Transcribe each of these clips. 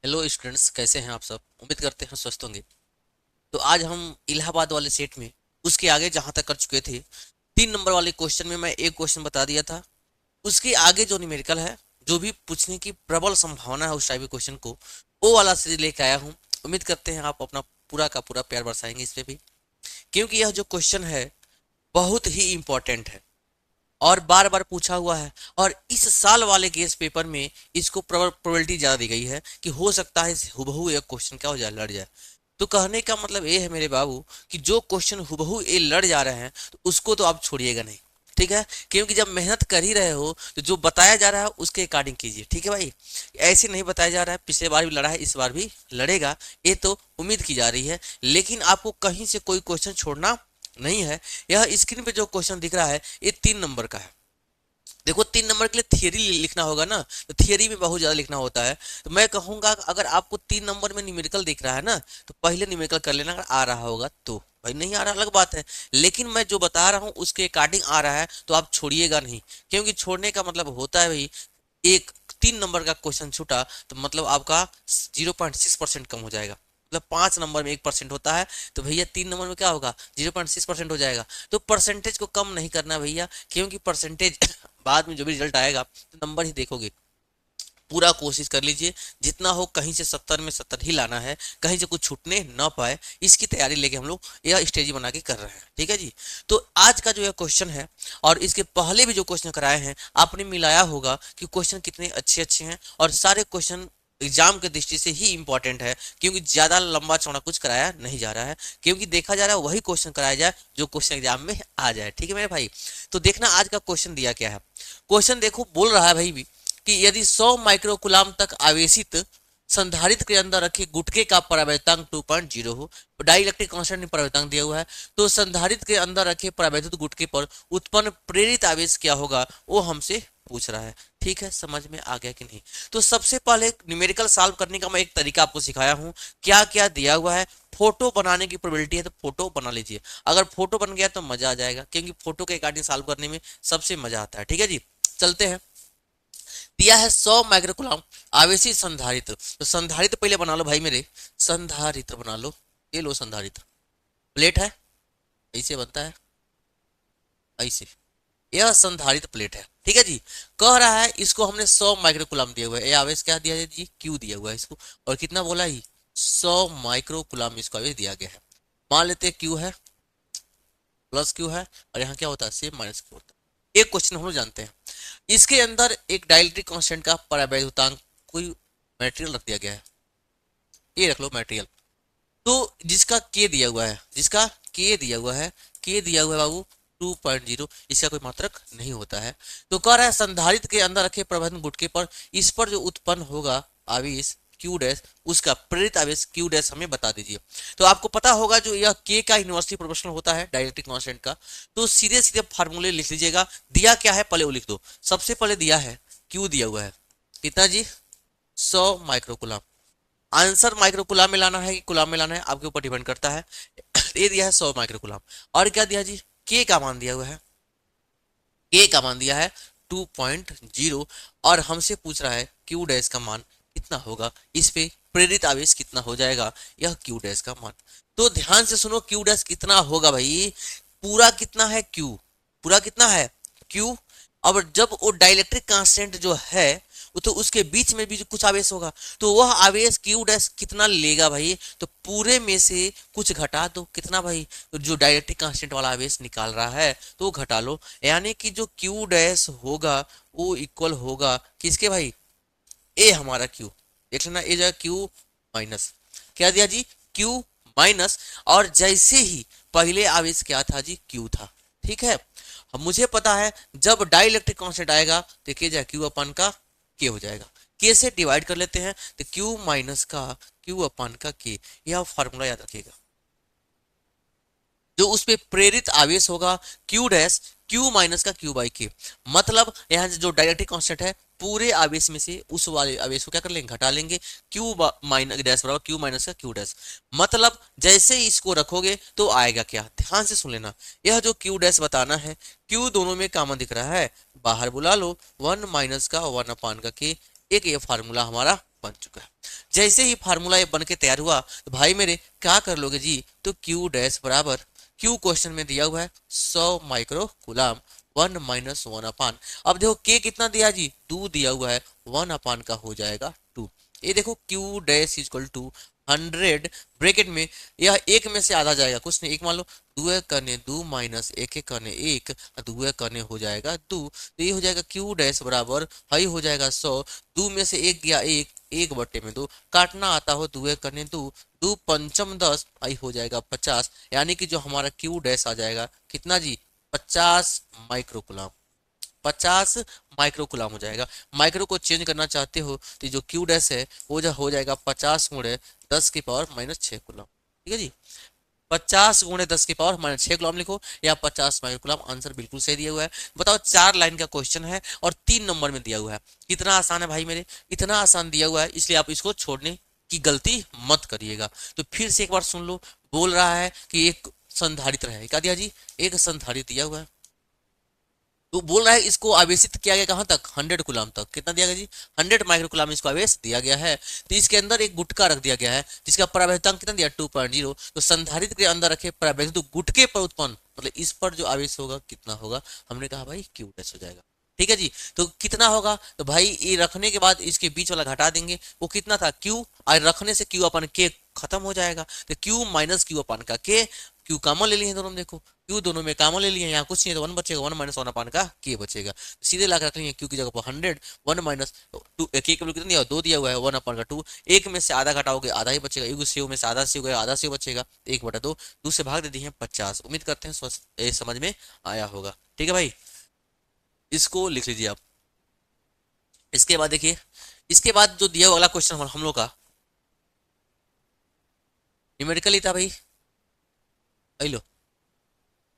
Hello students, कैसे हैं आप सब। उम्मीद करते हैं स्वस्थ होंगे। तो आज हम इलाहाबाद वाले सेट में उसके आगे जहां तक कर चुके थे, 3 नंबर वाले क्वेश्चन में मैं एक क्वेश्चन बता दिया था। उसके आगे जो न्यूमेरिकल है, जो भी पूछने की प्रबल संभावना है उस टाइप के क्वेश्चन को, वो वाला सीरीज लेके आया हूँ। उम्मीद करते हैं आप अपना पूरा का पूरा प्यार बरसाएंगे इस पे भी, क्योंकि यह जो क्वेश्चन है बहुत ही इंपॉर्टेंट है और बार बार पूछा हुआ है। और इस साल वाले केस पेपर में इसको प्रोबेबिलिटी ज्यादा दी गई है कि हो सकता है हुबहू एक क्वेश्चन क्या हो जाए, लड़ जाए। तो कहने का मतलब ये है मेरे बाबू कि जो क्वेश्चन हुबहू ये लड़ जा रहे हैं तो उसको तो आप छोड़िएगा नहीं। ठीक है, क्योंकि जब मेहनत कर ही रहे हो तो जो बताया जा रहा है उसके अकॉर्डिंग कीजिए। ठीक है भाई, ऐसे नहीं बताया जा रहा है। पिछले बार भी लड़ा है, इस बार भी लड़ेगा, ये तो उम्मीद की जा रही है। लेकिन आपको कहीं से कोई क्वेश्चन छोड़ना नहीं है। यह स्क्रीन पे जो क्वेश्चन दिख रहा है ये 3 नंबर का है। देखो, 3 नंबर के लिए थियरी लिखना होगा ना, तो थियरी में बहुत ज्यादा लिखना होता है। तो मैं कहूंगा अगर आपको 3 नंबर में न्यूमेरिकल दिख रहा है ना, तो पहले न्यूमेरिकल कर लेना। अगर आ रहा होगा तो भाई, नहीं आ रहा अलग बात है। लेकिन मैं जो बता रहा हूँ उसके अकॉर्डिंग आ रहा है तो आप छोड़िएगा नहीं। क्योंकि छोड़ने का मतलब होता है भाई, एक 3 नंबर का क्वेश्चन छूटा तो मतलब आपका 0.6% कम हो जाएगा। मतलब 5 नंबर में 1% होता है, तो भैया 3 नंबर में क्या होगा, 0.6% हो जाएगा। तो परसेंटेज को कम नहीं करना भैया, क्योंकि परसेंटेज बाद में जो भी रिजल्ट आएगा तो नंबर ही देखोगे। पूरा कोशिश कर लीजिए, जितना हो कहीं से 70 में 70 ही लाना है, कहीं से कुछ छूटने ना पाए। इसकी तैयारी लेके हम लोग यह स्टेज बना के कर रहे हैं। ठीक है जी। तो आज का जो यह क्वेश्चन है और इसके पहले भी जो क्वेश्चन कराए हैं, आपने मिलाया होगा कि क्वेश्चन कितने अच्छे अच्छे हैं। और सारे क्वेश्चन एग्जाम के दृष्टि से ही इंपॉर्टेंट है, क्योंकि ज्यादा लंबा चौड़ा कुछ कराया नहीं जा रहा है। क्योंकि देखा जा रहा है वही क्वेश्चन कराया जाए जो क्वेश्चन एग्जाम में आ जाए। ठीक है मेरे भाई। तो देखना आज का क्वेश्चन दिया क्या है। क्वेश्चन देखो, बोल रहा है भाई भी कि यदि 100 माइक्रोकुलाम तक आवेशित संधारित्र के अंदर रखे गुटके का परावर्तनांक 2.0 हो, डाई इलेक्ट्रिक कांस्टेंट में परावर्तनांक दिया हुआ है, तो संधारित्र के अंदर रखे परावैद्युत गुटके पर उत्पन्न प्रेरित आवेश क्या होगा, वो हमसे पूछ रहा है। ठीक है, समझ में आ गया कि नहीं। तो सबसे पहले न्यूमेरिकल सॉल्व करने का मैं एक तरीका आपको सिखाया हूं। क्या क्या दिया हुआ है, फोटो बनाने की प्रोबेबिलिटी है तो फोटो बना लीजिए। अगर फोटो बन गया तो मजा आ जाएगा, क्योंकि फोटो के अकॉर्डिंग सॉल्व करने में सबसे मजा आता है। ठीक है जी, चलते हैं। दिया है 100 माइक्रोकुलाम आवेशित संधारित्र। तो संधारित्र पहले बना लो भाई मेरे, संधारित्र बना लो। ये लो संधारित्र, प्लेट है, ऐसे बनता है, ऐसे। यह संधारित्र प्लेट है। ठीक है जी। कह रहा है इसको हमने 100 माइक्रोकुलाम दिया हुआ है। ये आवेश क्या दिया है जी, क्यू दिया हुआ है इसको। और कितना बोला ही, 100 माइक्रोकुलाम इसको आवेश दिया गया है। मान लेते हैं क्यू है, प्लस क्यू है, और यहाँ क्या होता है, सेम माइनस क्यू होता है। एक क्वेश्चन हम लोग जानते हैं, इसके अंदर एक डाइलेक्ट्रिक कांस्टेंट का परावैद्युतांक कोई मटेरियल रख दिया गया है। ये रख लो मटेरियल, तो जिसका के दिया हुआ है, जिसका के दिया हुआ है, के दिया हुआ है बाबू 2.0, इसका कोई मात्रक नहीं होता है। तो कह रहा है संधारित्र के अंदर रखे प्रबंधन गुटके पर इस पर जो उत्पन्न होगा आवेश क्यू डैश, उसका प्रेरित आवेश क्यू डैश हमें बता दीजिए। तो आपको पता होगा जो यह के का इन्वर्सली प्रोपोर्शनल होता है डाइलेक्ट्रिक कांस्टेंट का। तो सीधे सीधे फार्मूले लिख लीजिएगा। दिया क्या है पहले वो लिख दो। सबसे पहले दिया है क्यू दिया हुआ है कितना जी, 100 माइक्रोकुलाम। आंसर माइक्रोकुलाम में लाना है कि कुलाम में लाना है, आपके ऊपर डिपेंड करता है। ये दिया है 100 माइक्रोकुलाम। और क्या दिया जी, के का मान दिया हुआ है, के का मान दिया है 2.0। और हमसे पूछ रहा है क्यू डैश का मान कितना होगा, इस पे प्रेरित आवेश कितना हो जाएगा, यह क्यू डैश का मान। तो ध्यान से सुनो, क्यू डैश कितना होगा भाई, पूरा कितना है क्यू, पूरा कितना है क्यू। अब जब वो डाइलेक्ट्रिक कांस्टेंट जो है वो तो उसके बीच में भी जो कुछ आवेश होगा, तो वह आवेश क्यू डैश कितना लेगा भाई, तो पूरे में से कुछ घटा दो। कितना भाई, जो डाइलेक्ट्रिक कांस्टेंट वाला आवेश निकाल रहा है तो घटा लो। यानी कि जो क्यू डैश होगा वो इक्वल होगा किसके भाई, ए हमारा क्यू। देख लेना, ए जो क्यू माइनस क्या दिया जी, क्यू माइनस। और जैसे ही पहले आवेश क्या था जी, क्यू था। ठीक है, अब मुझे पता है जब डाइलेक्ट्रिक कांस्टेंट आएगा तो क्या जाए, क्यू अपन का के हो जाएगा। के से डिवाइड कर लेते हैं तो क्यू माइनस का क्यू अपन का के, यह फॉर्मूला याद रखिएगा। जो उस पे प्रेरित आवेश होगा क्यू डैश, क्यू माइनस का क्यू बाई के। मतलब यहाँ जो डाइलेक्ट्रिक कांस्टेंट है पूरे आवेश में से उस वाले आवेश को क्या कर लेंगे, घटा लेंगे। क्यू माइनस डैश बराबर क्यू माइनस का क्यू डैश। मतलब जैसे ही इसको रखोगे तो आएगा क्या, ध्यान से सुन लेना। यह जो क्यू डैश बताना है, क्यू दोनों में कॉमन दिख रहा है, बाहर बुला लो 1 माइनस का 1 अपान का के। एक ये फार्मूला हमारा बन चुका है। जैसे ही फार्मूला ये बन के तैयार हुआ तो भाई मेरे क्या कर लोगे जी, तो क्यू डैश बराबर, क्यू क्वेश्चन में दिया हुआ है 100 माइक्रो कुलाम, 1 माइनस 1 अपान, अब देखो के कितना दिया जी, 2 दिया हुआ है, 1 अपान का हो जाएगा 2। ये देखो Q dash equal to 100 bracket में, यह एक में से आधा जाएगा, कुछ नहीं, एक मान लो, 2 करने 2 माइनस 1 करने 1, 2 करने हो जाएगा 2, तो ये हो जाएगा क्यू डैश बराबर हाई हो जाएगा 100, 2 में से 1 गया 1, 1/2, काटना आता हो 2 करने 2, 2 पंचम 10, आई हो जाएगा 50, यानी कि जो हमारा क्यू डैश आ जाएगा कितना जी, 50 माइक्रोकुलाम, 50 माइक्रोकुलाम हो जाएगा। माइक्रो को चेंज करना चाहते हो तो जो क्यू डैश है वो जो हो जाएगा 50 गुणे 10 की पावर माइनस 6 कुलाम, ठीक है जी, 50 गुणे 10 की पावर माइनस 6 कुलाम लिखो, या 50 माइक्रोकुलाम, आंसर बिल्कुल सही दिया हुआ है। बताओ 4 लाइन का क्वेश्चन है और 3 नंबर में दिया हुआ है, कितना आसान है भाई मेरे, इतना आसान दिया हुआ है, इसलिए आप इसको छोड़ने की गलती मत करिएगा। तो फिर से एक बार सुन लो, बोल रहा है कि एक संधारित्र है, क्या दिया जी, एक संधारित्र दिया हुआ है, तो बोल रहा है इसको आवेशित किया गया कहां तक, 100 कुलाम तक, कितना दिया गया जी, 100 माइक्रोकुलाम इसको आवेश दिया गया है। तो इसके अंदर एक गुटका रख दिया गया है जिसका परावैद्युतांक कितना दिया 2.0, तो संधारित्र के अंदर रखे परावैद्युत तो गुटके पर उत्पन्न, मतलब इस पर जो आवेश होगा कितना होगा, हमने कहा भाई क्यू डैश हो जाएगा, ठीक है जी। तो कितना होगा, तो भाई ये रखने के बाद इसके बीच वाला घटा देंगे, वो कितना था क्यू, और रखने से क्यू अपन के खत्म हो जाएगा, तो क्यू माइनस क्यू अपन का के, क्यू कॉमन ले लिए दोनों में, देखो क्यू दोनों में कॉमन ले लिए, यहाँ कुछ नहीं है तो 1 बचेगा, 1 माइनस 1 अपान का के बचेगा, तो सीधे ला रख लेंगे क्यू की जगह पर 100, 1 माइनस 2, के कितना दिया 2 दिया हुआ है, 1 अपान का 2, एक में से आधा घटाओगे आधा ही बचेगा, एक सेव में से आधा सेव गया, आधा सेव बचेगा, 1/2, 2 से भाग दे दिए 50। उम्मीद करते हैं समझ में आया होगा, ठीक है भाई, इसको लिख लीजिए आप। इसके बाद देखिए, इसके बाद जो दिया हुआ अगला क्वेश्चन हम लोग का न्यूमेरिकल ही था भाई, लो,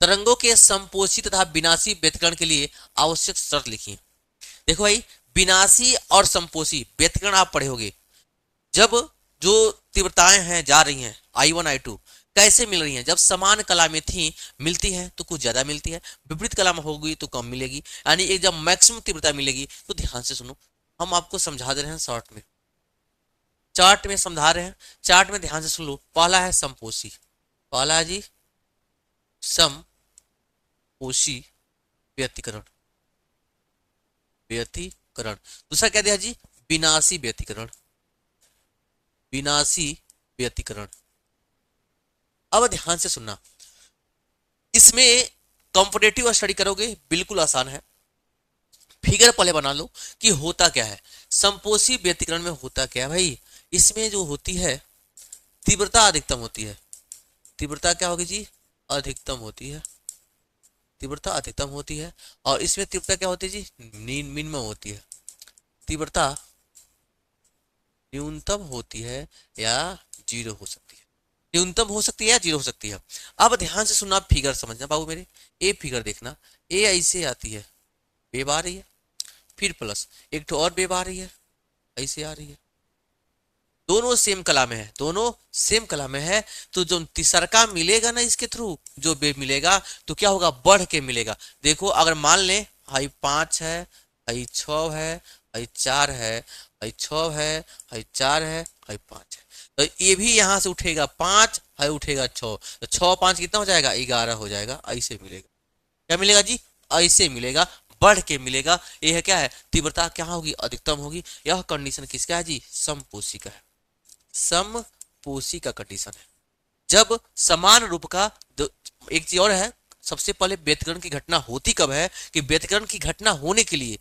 तरंगों के संपोषी तथा विनाशी व्यतिकरण के लिए आवश्यक शर्त लिखिए। देखो भाई, विनाशी और संपोषी व्यतिकरण आप पढ़े होगे, जब जो तीव्रताएं हैं जा रही हैं I1 I2 कैसे मिल रही हैं, जब समान कला में थी मिलती है तो कुछ ज्यादा मिलती है, विपरीत कला में होगी तो कम मिलेगी, यानी एक जब मैक्सिमम तीव्रता मिलेगी, तो ध्यान से सुनो, हम आपको समझा दे रहे हैं शॉर्ट में, चार्ट में समझा रहे हैं, चार्ट में ध्यान से सुन लो, पहला है संपोषी, पहला है जी समपोषी व्यतिकरण, व्यतिकरण, दूसरा क्या दिया जी, विनाशी व्यतिकरण, विनाशी व्यतिकरण। अब ध्यान से सुनना, इसमें कंपैरेटिव स्टडी करोगे बिल्कुल आसान है, फिगर पहले बना लो कि होता क्या है, संपोषी व्यतिकरण में होता क्या है भाई, इसमें जो होती है तीव्रता अधिकतम होती है, तीव्रता क्या होगी जी, अधिकतम होती है, तीव्रता अधिकतम होती है, और इसमें तीव्रता क्या होती है जी, मिनिमम होती है, तीव्रता न्यूनतम होती है या जीरो हो सकती है, न्यूनतम हो सकती है या जीरो हो सकती है। अब ध्यान से सुनना, फिगर समझना बाबू मेरे, ए फिगर देखना, ए ऐसे आती है, वेव आ रही है, फिर प्लस एक तो और वेव आ रही है, ऐसे आ रही है, दोनों सेम कला में है, दोनों सेम कला में है, तो जो तीसरका मिलेगा ना इसके थ्रू जो वेव मिलेगा तो क्या होगा, बढ़ के मिलेगा। देखो अगर मान लें हाई 5 है, हाई 6 है, हाई 4 है, हाई 6 है, हाई 4 है, हाई 5 है, तो ये भी यहाँ से उठेगा 5, हाई उठेगा 6, तो 6 5 कितना हो जाएगा, 11 हो जाएगा, ऐसे मिलेगा, क्या मिलेगा जी, ऐसे मिलेगा, बढ़ के मिलेगा। ये है क्या है, तीव्रता क्या होगी, अधिकतम होगी। यह कंडीशन किसका है जी, समपोषी का है, समपोषी का कंडीशन है। जब समान रूप का एक चीज और है, सबसे पहले व्यतिकरण की घटना होती कब है, कि व्यतिकरण की घटना होने के लिए,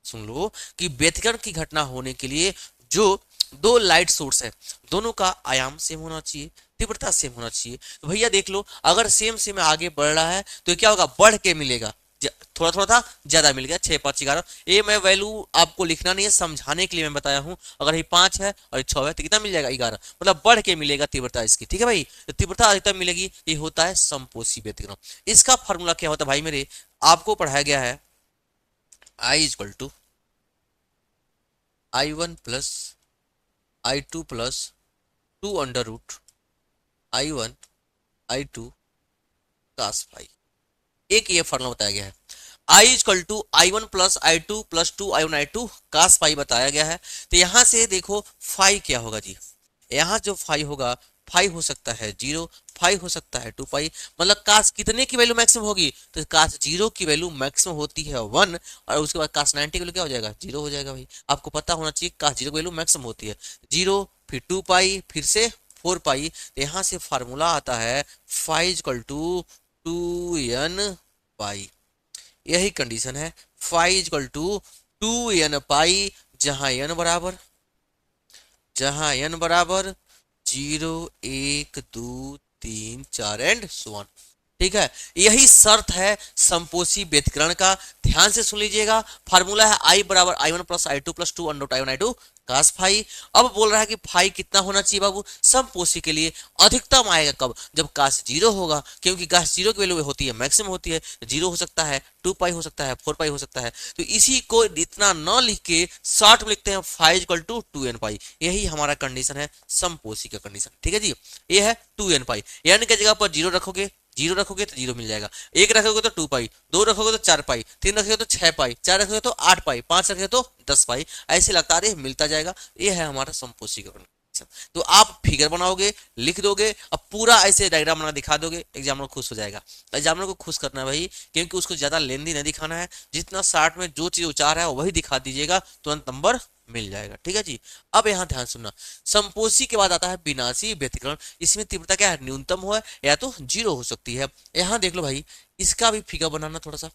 सुन लो, कि व्यतिकरण की घटना होने के लिए जो दो लाइट सोर्स है दोनों का आयाम सेम होना चाहिए, तीव्रता सेम होना चाहिए। तो भैया देख लो, अगर सेम सेम आगे बढ़ रहा है तो क्या होगा, बढ़ के मिलेगा, थोड़ा थोड़ा था ज्यादा मिल गया, 6 5 11, ये मैं वैल्यू आपको लिखना नहीं है, समझाने के लिए मैं बताया हूं। अगर ये 5 है और 6 है तो कितना मिल जाएगा, 11, मतलब बढ़ के मिलेगा तीव्रता इसकी, ठीक है भाई, तो तीव्रता अधिकतम मिलेगी, ये होता है समपोषी व्यतिकरण। इसका फॉर्मूला क्या होता है भाई मेरे, आपको पढ़ाया गया है, I equal to I1 plus I2 plus 2 under root I1 I2 cos phi, एक ये फॉर्मूला बताया गया है। I equal to I1 plus I2 plus 2I1 I2 cos pi बताया गया है। तो यहां से देखो फाई क्या होगा जी, यहाँ जो फाई होगा, फाई हो सकता है 0, फाई हो सकता है 2 पाई, मतलब कास कितने की वैल्यू मैक्सिमम होगी, तो कास 0 की वैल्यू मैक्सिमम होती है 1, और उसके बाद कास 90 की वैल्यू क्या हो जाएगा, 0 हो जाएगा। भाई आपको पता होना चाहिए कास 0 की वैल्यू मैक्सिमम होती है 0, फिर 2 पाई, फिर से 4 पाई। तो यहाँ से फार्मूला आता है फाई इक्वल टू 2n पाई, यही कंडीशन है। फाई इक्वल टू 2n पाई, जहां n बराबर 0 1 2 3 4 एंड सो ऑन। ठीक है, यही शर्त है संपोषी व्यतिकरण का। ध्यान से सुन लीजिएगा, फार्मूला है आई बराबर I1 प्लस I2 प्लस 2 कास फाई। अब बोल रहा है कि फाई कितना होना चाहिए बाबू समपोषी के लिए, अधिकतम आएगा कब, जब कास 0 होगा, क्योंकि कास 0 की वैल्यू होती है मैक्सिमम होती है, 0 हो सकता है 2 पाई हो सकता है 4 पाई हो सकता है। तो इसी को इतना न लिख के शॉर्ट में लिखते हैं फाई इक्वल टू 2n पाई, यही हमारा कंडीशन है समपोषी का कंडीशन। ठीक है जी, ये है 2n पाई। n की जगह पर 0 रखोगे, 0 रखोगे तो 0 मिल जाएगा, 1 रखोगे तो 2 पाई, 2 रखोगे तो 4 पाई, 3 रखोगे तो 6 पाई, 4 रखोगे तो 8 पाई, 5 रखोगे तो 10 पाई, ऐसे लगता रहे मिलता जाएगा। ये है हमारा समपोषी का कंडीशन। तो आप फिगर बनाओगे, लिख दोगे, अब पूरा ऐसे डायग्राम बना दिखा दोगे, एग्जामिनर खुश हो जाएगा। एग्जामिनर को खुश करना है भाई, क्योंकि उसको ज्यादा लेंदी नहीं दिखाना है, जितना शार्ट में जो चीज उचार है वही दिखा दीजिएगा, तुरंत नंबर मिल जाएगा। ठीक है जी, अब यहाँ ध्यान सुनना, संपोषी के बाद आता है विनाशी व्यतिकरण। इसमें तीव्रता क्या है, न्यूनतम हो या तो 0 हो सकती है। यहाँ देख लो भाई, इसका भी फिगर बनाना थोड़ा सा।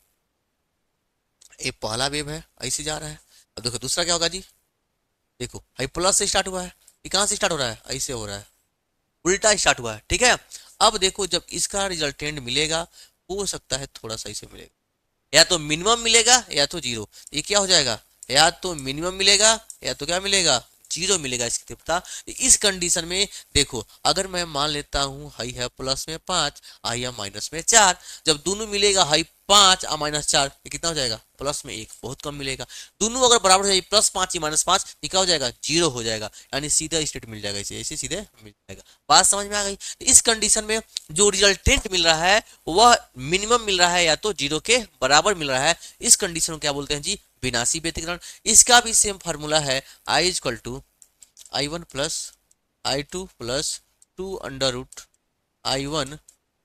ये पहला वेव है, ऐसे जा रहा है। अब देखो दूसरा क्या होगा जी, देखो भाई प्लस से स्टार्ट हुआ है, ये कहाँ से स्टार्ट हो रहा है, ऐसे हो रहा है, उल्टा स्टार्ट हुआ है। ठीक है, अब देखो जब इसका रिजल्टेंट मिलेगा, हो सकता है थोड़ा सा ऐसे मिलेगा, या तो मिनिमम मिलेगा या तो 0। ये क्या हो जाएगा, या तो मिनिमम मिलेगा या तो क्या मिलेगा, 0 मिलेगा इसकी तीव्रता। इस कंडीशन में देखो, अगर मैं मान लेता हूं हाई है प्लस में 5, आई है माइनस में 4, जब दोनों मिलेगा हाई 5 और -4, ये कितना हो जाएगा, प्लस में 1, बहुत कम मिलेगा। दोनों अगर बराबर हो जाए +5 या -5, ये क्या हो जाएगा, 0 हो जाएगा, यानी सीधा स्टेट मिल जाएगा, इसे ऐसे सीधे मिल जाएगा। बात समझ में आ गई। इस कंडीशन में जो रिजल्टेंट मिल रहा है वह मिनिमम मिल रहा है या तो 0 के बराबर मिल रहा है। इस कंडीशन को क्या बोलते हैं जी, विनाशी व्यतिकरण। इसका भी सेम फार्मूला है, I equal to I1 plus I2 plus 2√I1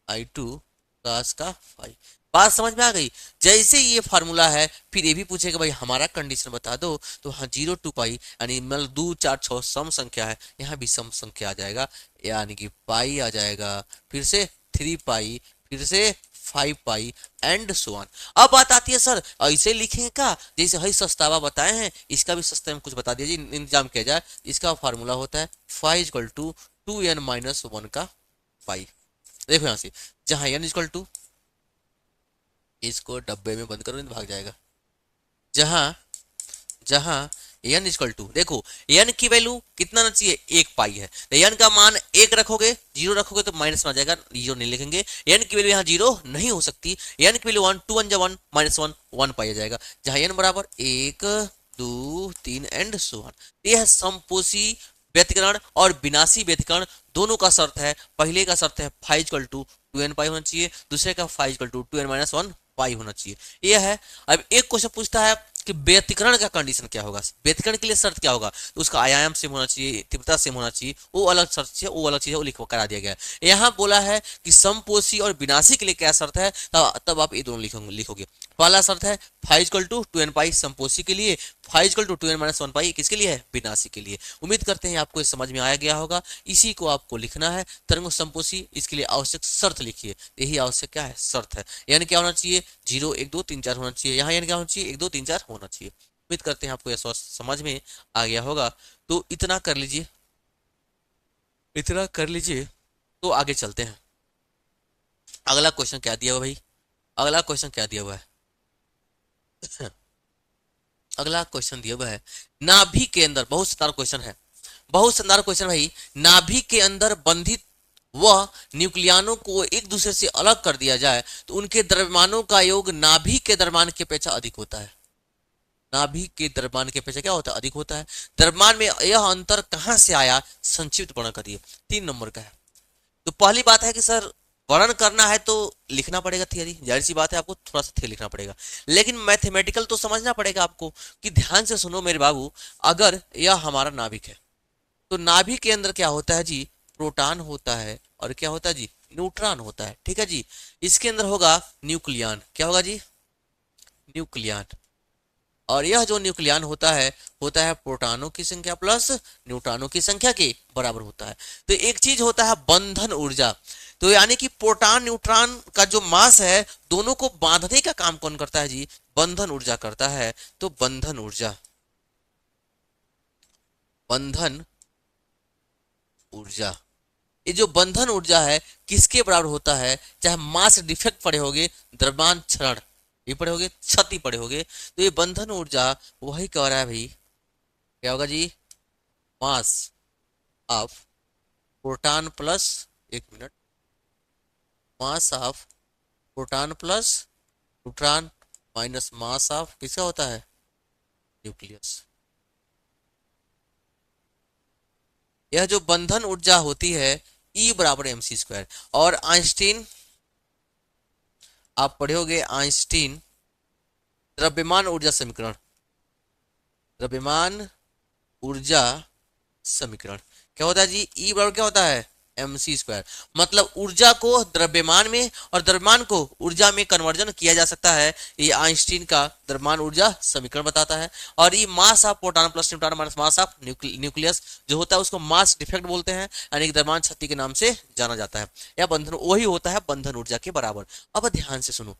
I2 cos का फाई। बात समझ में आ गई। जैसे ये फार्मूला है, फिर ये भी पूछेगा भाई हमारा कंडीशन बता दो, तो हाँ 0 2 पाई, यानी मतलब 2 4 6 सम संख्या है, यहाँ भी सम संख्या आ जाएगा, यानी कि पाई आ जाएगा, फिर से 3 पाई, फिर से 5 पाई एंड सो ऑन। अब बात आती है सर ऐसे लिखेंगे का, जैसे हई सस्तावा बताए हैं, इसका भी सस्ते में कुछ बता दीजिए, इंतजाम किया जाए। इसका फार्मूला होता है फाई इक्वल टू 2n-1 का पाई। देखो यहाँ से, जहां n इक्वल टू, इसको डब्बे में बंद करो नहीं तो भाग जाएगा, जहां जहां n इक्वल टू, देखो n की वैल्यू कितना ना चाहिए, 1 पाई है, तो n का मान 1 रखोगे, 0 रखोगे तो माइनस में आ जाएगा, 0 नहीं लिखेंगे। n की वैल्यू यहाँ 0 नहीं हो सकती, n की वैल्यू 1, 2 1 1 -1, 1 पाई आ जाएगा, जहां n बराबर 1 2 3 एंड सो ऑन। यह है समपोषी व्यतिकरण और विनाशी व्यतिकरण, दोनों का शर्त है। पहले का शर्त है फाई इक्वल टू 2n पाई होना चाहिए, दूसरे का फाई इक्वल टू 2n-1 पाई होना चाहिए। यह है। अब एक क्वेश्चन पूछता है कि व्यतिकरण का कंडीशन क्या होगा, व्यतिकरण के लिए शर्त क्या होगा, तो उसका आयाम सेम होना चाहिए, तीव्रता सेम होना चाहिए, वो अलग शर्त है, वो अलग चीज है, वो लिख करा दिया गया है। यहाँ बोला है कि समपोषी और विनाशी के लिए क्या शर्त है, तब आप ये दोनों लिखोगे। पहला शर्त है फाई इक्वल टू 2n पाई समपोषी के लिए, फाई इक्वल टू 2n-1 पाई किसके लिए है, विनाशी के लिए। उम्मीद करते हैं आपको समझ में आया गया होगा। इसी को आपको लिखना है, तरंग समपोषी, इसके लिए आवश्यक शर्त लिखिए, यही आवश्यक क्या है, शर्त है। यानी क्या होना चाहिए, 0 1 2 3 4 होना चाहिए, यहाँ यानी क्या होना चाहिए, 1 2 3 4 होना चाहिए। उम्मीद करते हैं आपको यह समझ में आ गया होगा। तो इतना कर लीजिए, इतना कर लीजिए, तो आगे चलते हैं। अगला क्वेश्चन क्या दिया हुआ भाई, अगला क्वेश्चन क्या दिया हुआ है अगला क्वेश्चन दिया हुआ है, नाभि के अंदर, बहुत शानदार क्वेश्चन है, बहुत शानदार क्वेश्चन भाई। नाभि के अंदर बंधित वह न्यूक्लियानों को एक दूसरे से अलग कर दिया जाए तो उनके द्रव्यमानों का योग नाभि के द्रव्यमान की अपेक्षा अधिक होता है। नाभि के द्रव्यमान की अपेक्षा क्या होता है, अधिक होता है। द्रव्यमान में यह अंतर कहां से आया, संक्षिप्त वर्णन करिए। 3 नंबर का है। तो पहली बात है कि सर वर्णन करना है तो लिखना पड़ेगा थियरी, जाहिर सी बात है आपको थोड़ा सा थियरी लिखना पड़ेगा, लेकिन मैथमेटिकल तो समझना पड़ेगा आपको। कि ध्यान से सुनो मेरे बाबू, अगर यह हमारा नाभिक है तो नाभिक के अंदर क्या होता है जी, प्रोटॉन होता है और क्या होता है जी, न्यूट्रॉन होता है। ठीक है जी, इसके अंदर होगा न्यूक्लियन, क्या होगा जी, न्यूक्लियन। और यह जो न्यूक्लियन होता है प्रोटॉनों की संख्या प्लस न्यूट्रॉनों की संख्या के बराबर होता है। तो एक चीज होता है बंधन ऊर्जा, तो यानी कि प्रोटॉन न्यूट्रॉन का जो मास है दोनों को बांधने का काम कौन करता है जी, बंधन ऊर्जा करता है। तो बंधन ऊर्जा, बंधन ऊर्जा, ये जो बंधन ऊर्जा है किसके बराबर होता है, चाहे मास डिफेक्ट पड़े होगे, द्रव्यमान क्षरण ये पड़े होगे, क्षति पड़े होगे, तो ये बंधन ऊर्जा वही कह रहा है भाई, क्या होगा जी, मास ऑफ प्रोटॉन प्लस, एक minute, mass of proton plus neutron minus mass of किसका होता है, न्यूक्लियस। यह जो बंधन ऊर्जा होती है E बराबर mc²। और आइंस्टीन, आप पढ़ोगे आइंस्टीन द्रव्यमान ऊर्जा समीकरण, द्रव्यमान ऊर्जा समीकरण क्या होता है जी, E बराबर क्या होता है, mc²। मतलब ऊर्जा को द्रव्यमान में और द्रव्यमान को ऊर्जा में कन्वर्जन किया जा सकता है, ये आइंस्टीन का द्रव्यमान ऊर्जा समीकरण बताता है। और ये mass of proton plus neutron minus mass of nucleus जो होता है उसको मास डिफेक्ट बोलते हैं, यानी कि द्रव्यमान क्षति के नाम से जाना जाता है। यह बंधन वही होता है बंधन ऊर्जा के बराबर। अब ध्यान से सुनो,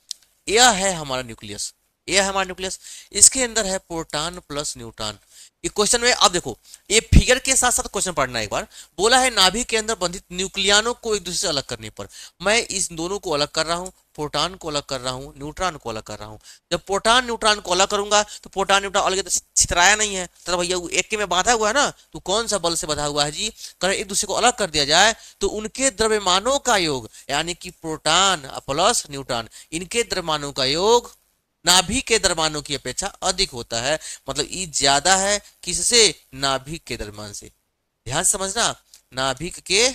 यह है हमारा न्यूक्लियस, यह है हमारा न्यूक्लियस, इसके अंदर है प्रोटॉन प्लस न्यूट्रॉन। ये क्वेश्चन में अब देखो, ये फिगर के साथ साथ क्वेश्चन पढ़ना एक बार। बोला है नाभिक के अंदर बंधित न्यूक्लियनों को एक दूसरे से अलग करने पर, मैं इस दोनों को अलग कर रहा हूं, प्रोटॉन को अलग कर रहा हूं, न्यूट्रॉन को अलग कर रहा हूं। जब प्रोटॉन न्यूट्रॉन को अलग करूंगा तो प्रोटॉन न्यूट्रॉन अलग तो छितराया नहीं है, तो भैया एक के में बांधा हुआ है ना, तो कौन सा बल से बंधा हुआ है जी, कर एक दूसरे को अलग कर दिया जाए तो उनके द्रव्यमानों का योग, यानी कि प्रोटॉन प्लस न्यूट्रॉन, इनके द्रव्यमानों का योग नाभिक के द्रव्यमानों की अपेक्षा अधिक होता है। मतलब ई ज्यादा है किससे, नाभिक के द्रव्यमान से। ध्यान से समझना, नाभिक के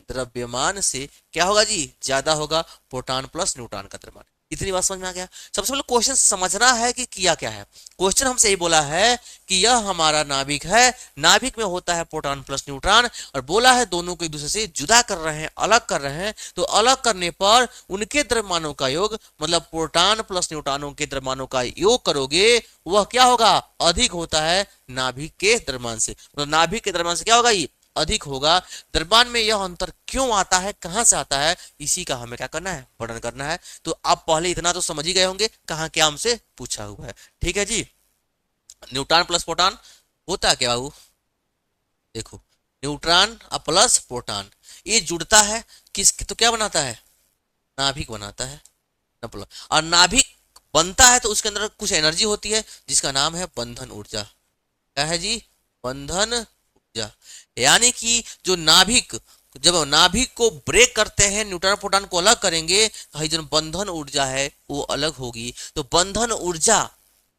द्रव्यमान से क्या होगा जी, ज्यादा होगा प्रोटॉन प्लस न्यूट्रॉन का द्रव्यमान। इतनी बात समझ में आ गया। सबसे पहले क्वेश्चन समझना है कि किया क्या है। क्वेश्चन हमसे यही बोला है कि यह हमारा नाभिक है, नाभिक में होता है प्रोटॉन प्लस न्यूट्रॉन, और बोला है दोनों को एक दूसरे से जुदा कर रहे हैं, अलग कर रहे हैं, तो अलग करने पर उनके द्रव्यमानों का योग, मतलब प्रोटॉन प्लस न्यूट्रॉनों के द्रव्यमानों का योग करोगे वह क्या होगा, अधिक होता है नाभिक के द्रव्यमान से। मतलब नाभिक के द्रव्यमान से क्या होगा, ये अधिक होगा। द्रव्यमान में यह अंतर क्यों आता है, कहां से आता है, इसी का हमें क्या करना है, वर्णन करना है। तो आप पहले इतना तो समझ ही गए होंगे कहां क्या हमसे पूछा हुआ है। ठीक है जी, न्यूट्रॉन प्लस प्रोटॉन होता है क्या बाबू, देखो न्यूट्रॉन प्लस प्रोटॉन ये जुड़ता है किस, तो क्या बनाता है, नाभिक बनाता है ना, और नाभिक बनता है तो उसके अंदर कुछ एनर्जी होती है जिसका नाम है बंधन ऊर्जा। क्या है जी, बंधन ऊर्जा। यानी कि जो नाभिक, जब नाभिक को ब्रेक करते हैं, न्यूट्रॉन प्रोटॉन को अलग करेंगे, तो जो बंधन ऊर्जा है वो अलग होगी। तो बंधन ऊर्जा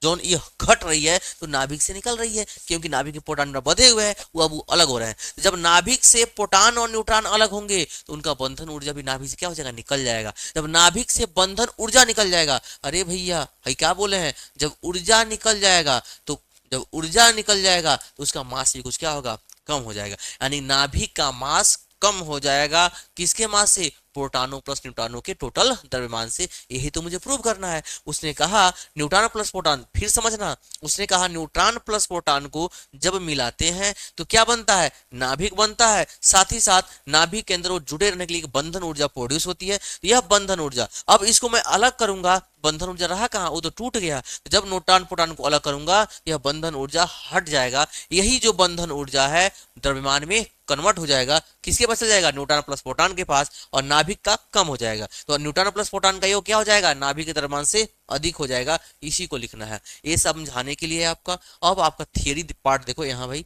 जो ये घट रही है तो नाभिक से निकल रही है, क्योंकि नाभिक के प्रोटॉन बधे हुए हैं वो अब अलग हो रहे हैं। तो जब नाभिक से प्रोटॉन और न्यूट्रॉन अलग होंगे तो उनका बंधन ऊर्जा भी नाभिक से क्या हो जाएगा, निकल जाएगा। जब नाभिक से बंधन ऊर्जा निकल जाएगा, अरे भैया भाई क्या बोले हैं, जब ऊर्जा निकल जाएगा तो जब ऊर्जा निकल जाएगा तो उसका मास भी कुछ क्या होगा, कम हो जाएगा। यानी नाभिक का मास कम हो जाएगा, किसके मास से, प्रोटॉनों प्लस न्यूट्रॉनों के टोटल द्रव्यमान से। यही तो मुझे प्रूव करना है। उसने कहा न्यूट्रॉन प्लस प्रोटॉन, फिर समझना, उसने कहा न्यूट्रॉन प्लस प्रोटॉन को जब मिलाते हैं तो क्या बनता है, नाभिक बनता है। साथ ही साथ नाभिक के अंदर वो जुड़े रहने के लिए बंधन ऊर्जा प्रोड्यूस होती है। यह बंधन ऊर्जा, अब इसको मैं अलग करूंगा, बंधन ऊर्जा रहा कहाँ, वो तो टूट गया। जब न्यूट्रॉन प्रोटॉन को अलग करूंगा यह बंधन ऊर्जा हट जाएगा। यही जो बंधन ऊर्जा है द्रव्यमान में कन्वर्ट हो जाएगा, किसके पास चल जाएगा, न्यूट्रॉन प्लस प्रोटॉन के पास, और नाभिक का कम हो जाएगा। तो न्यूट्रॉन प्लस प्रोटॉन का योग क्या हो जाएगा, नाभिक के द्रव्यमान से अधिक हो जाएगा। इसी को लिखना है, ये समझाने के लिए आपका। अब आपका थियरी पार्ट देखो यहाँ भाई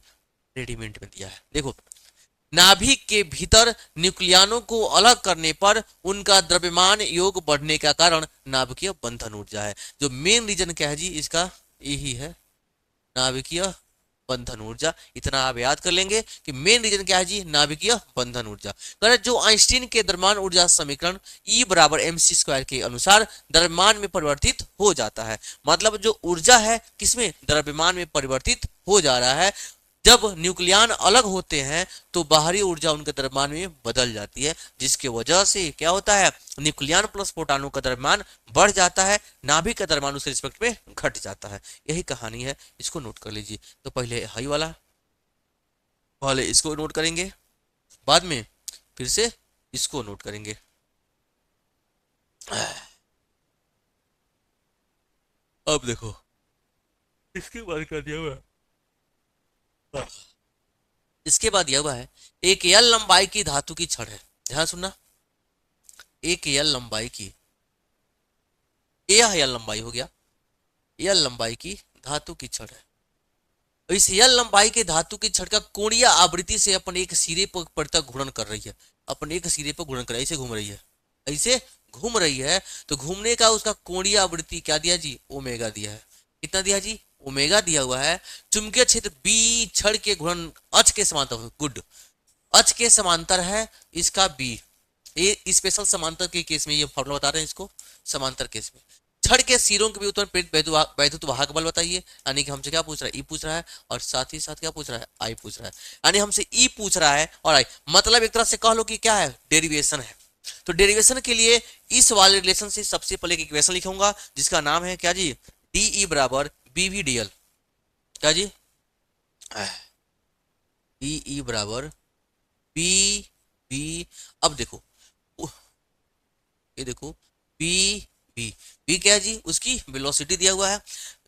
रेडीमेड में दिया है। देखो नाभिक के भीतर न्यूक्लियनों को अलग करने पर उनका द्रव्यमान योग बढ़ने का कारण नाभिकीय बंधन ऊर्जा है। जो मेन रीजन क्या है जी इसका, यही है नाभिकीय बंधन ऊर्जा। इतना आप याद कर लेंगे कि मेन रीजन क्या है जी, नाभिकीय बंधन ऊर्जा। करें जो आइंस्टीन के द्रव्यमान ऊर्जा समीकरण E बराबर mc² के अनुसार द्रव्यमान में परिवर्तित हो जाता है। मतलब जो ऊर्जा है किसमें, द्रव्यमान में परिवर्तित हो जा रहा है। जब न्यूक्लियन अलग होते हैं तो बाहरी ऊर्जा उनके द्रव्यमान में बदल जाती है, जिसकी वजह से क्या होता है, न्यूक्लियन प्लस प्रोटॉनों का द्रव्यमान बढ़ जाता है, नाभिक का द्रव्यमान उसके रिस्पेक्ट में घट जाता है। यही कहानी है, इसको नोट कर लीजिए। तो पहले हाई वाला, पहले इसको नोट करेंगे, बाद में फिर से इसको नोट करेंगे। अब देखो इसके बाद क्या दिया हुआ है, इसके बाद दिया हुआ है एक एल लंबाई की धातु की छड़ है। ध्यान सुनना, एक एल लंबाई की, यह एल लंबाई हो गया, एल लंबाई की धातु की छड़ है। इस एल लंबाई के धातु की छड़ का कोणीय आवृत्ति से अपन एक सिरे पर तक घूर्णन कर रही है, अपन एक सिरे पर घूर्णन कर रही है, ऐसे घूम रही है, ऐसे घूम रही है। तो घूमने का उसका कोणीय आवृत्ति क्या दिया जी, ओमेगा दिया है। कितना दिया जी, ओमेगा दिया हुआ है। चुंबकीय क्षेत्र बी छड़ के घूर्णन अक्ष के समांतर, गुड, अक्ष के समांतर है इसका बी। ये स्पेशल समांतर के केस में ये फॉर्मूला बता रहे हैं इसको, समांतर केस में छड़ के सिरों के भी उत्पन्न प्रेरित वैद्युत वाहक बल बताइए। यानी कि हमसे क्या पूछ रहा है, ई पूछ रहा है, और साथ ही साथ क्या पूछ रहा है, आई पूछ रहा है। यानी हमसे ई पूछ रहा है और आई, मतलब एक तरह से कह लो कि क्या है, डेरिवेशन है। तो डेरिवेशन के लिए इस वाले रिलेशन से सबसे पहले एक इक्वेशन लिखूंगा जिसका नाम है क्या जी, डी ई बराबर बी वी डी एल। क्या जी, डी ई बराबर बी बी, अब देखो ये देखो बी बी, बी क्या है जी, उसकी वेलोसिटी दिया हुआ है,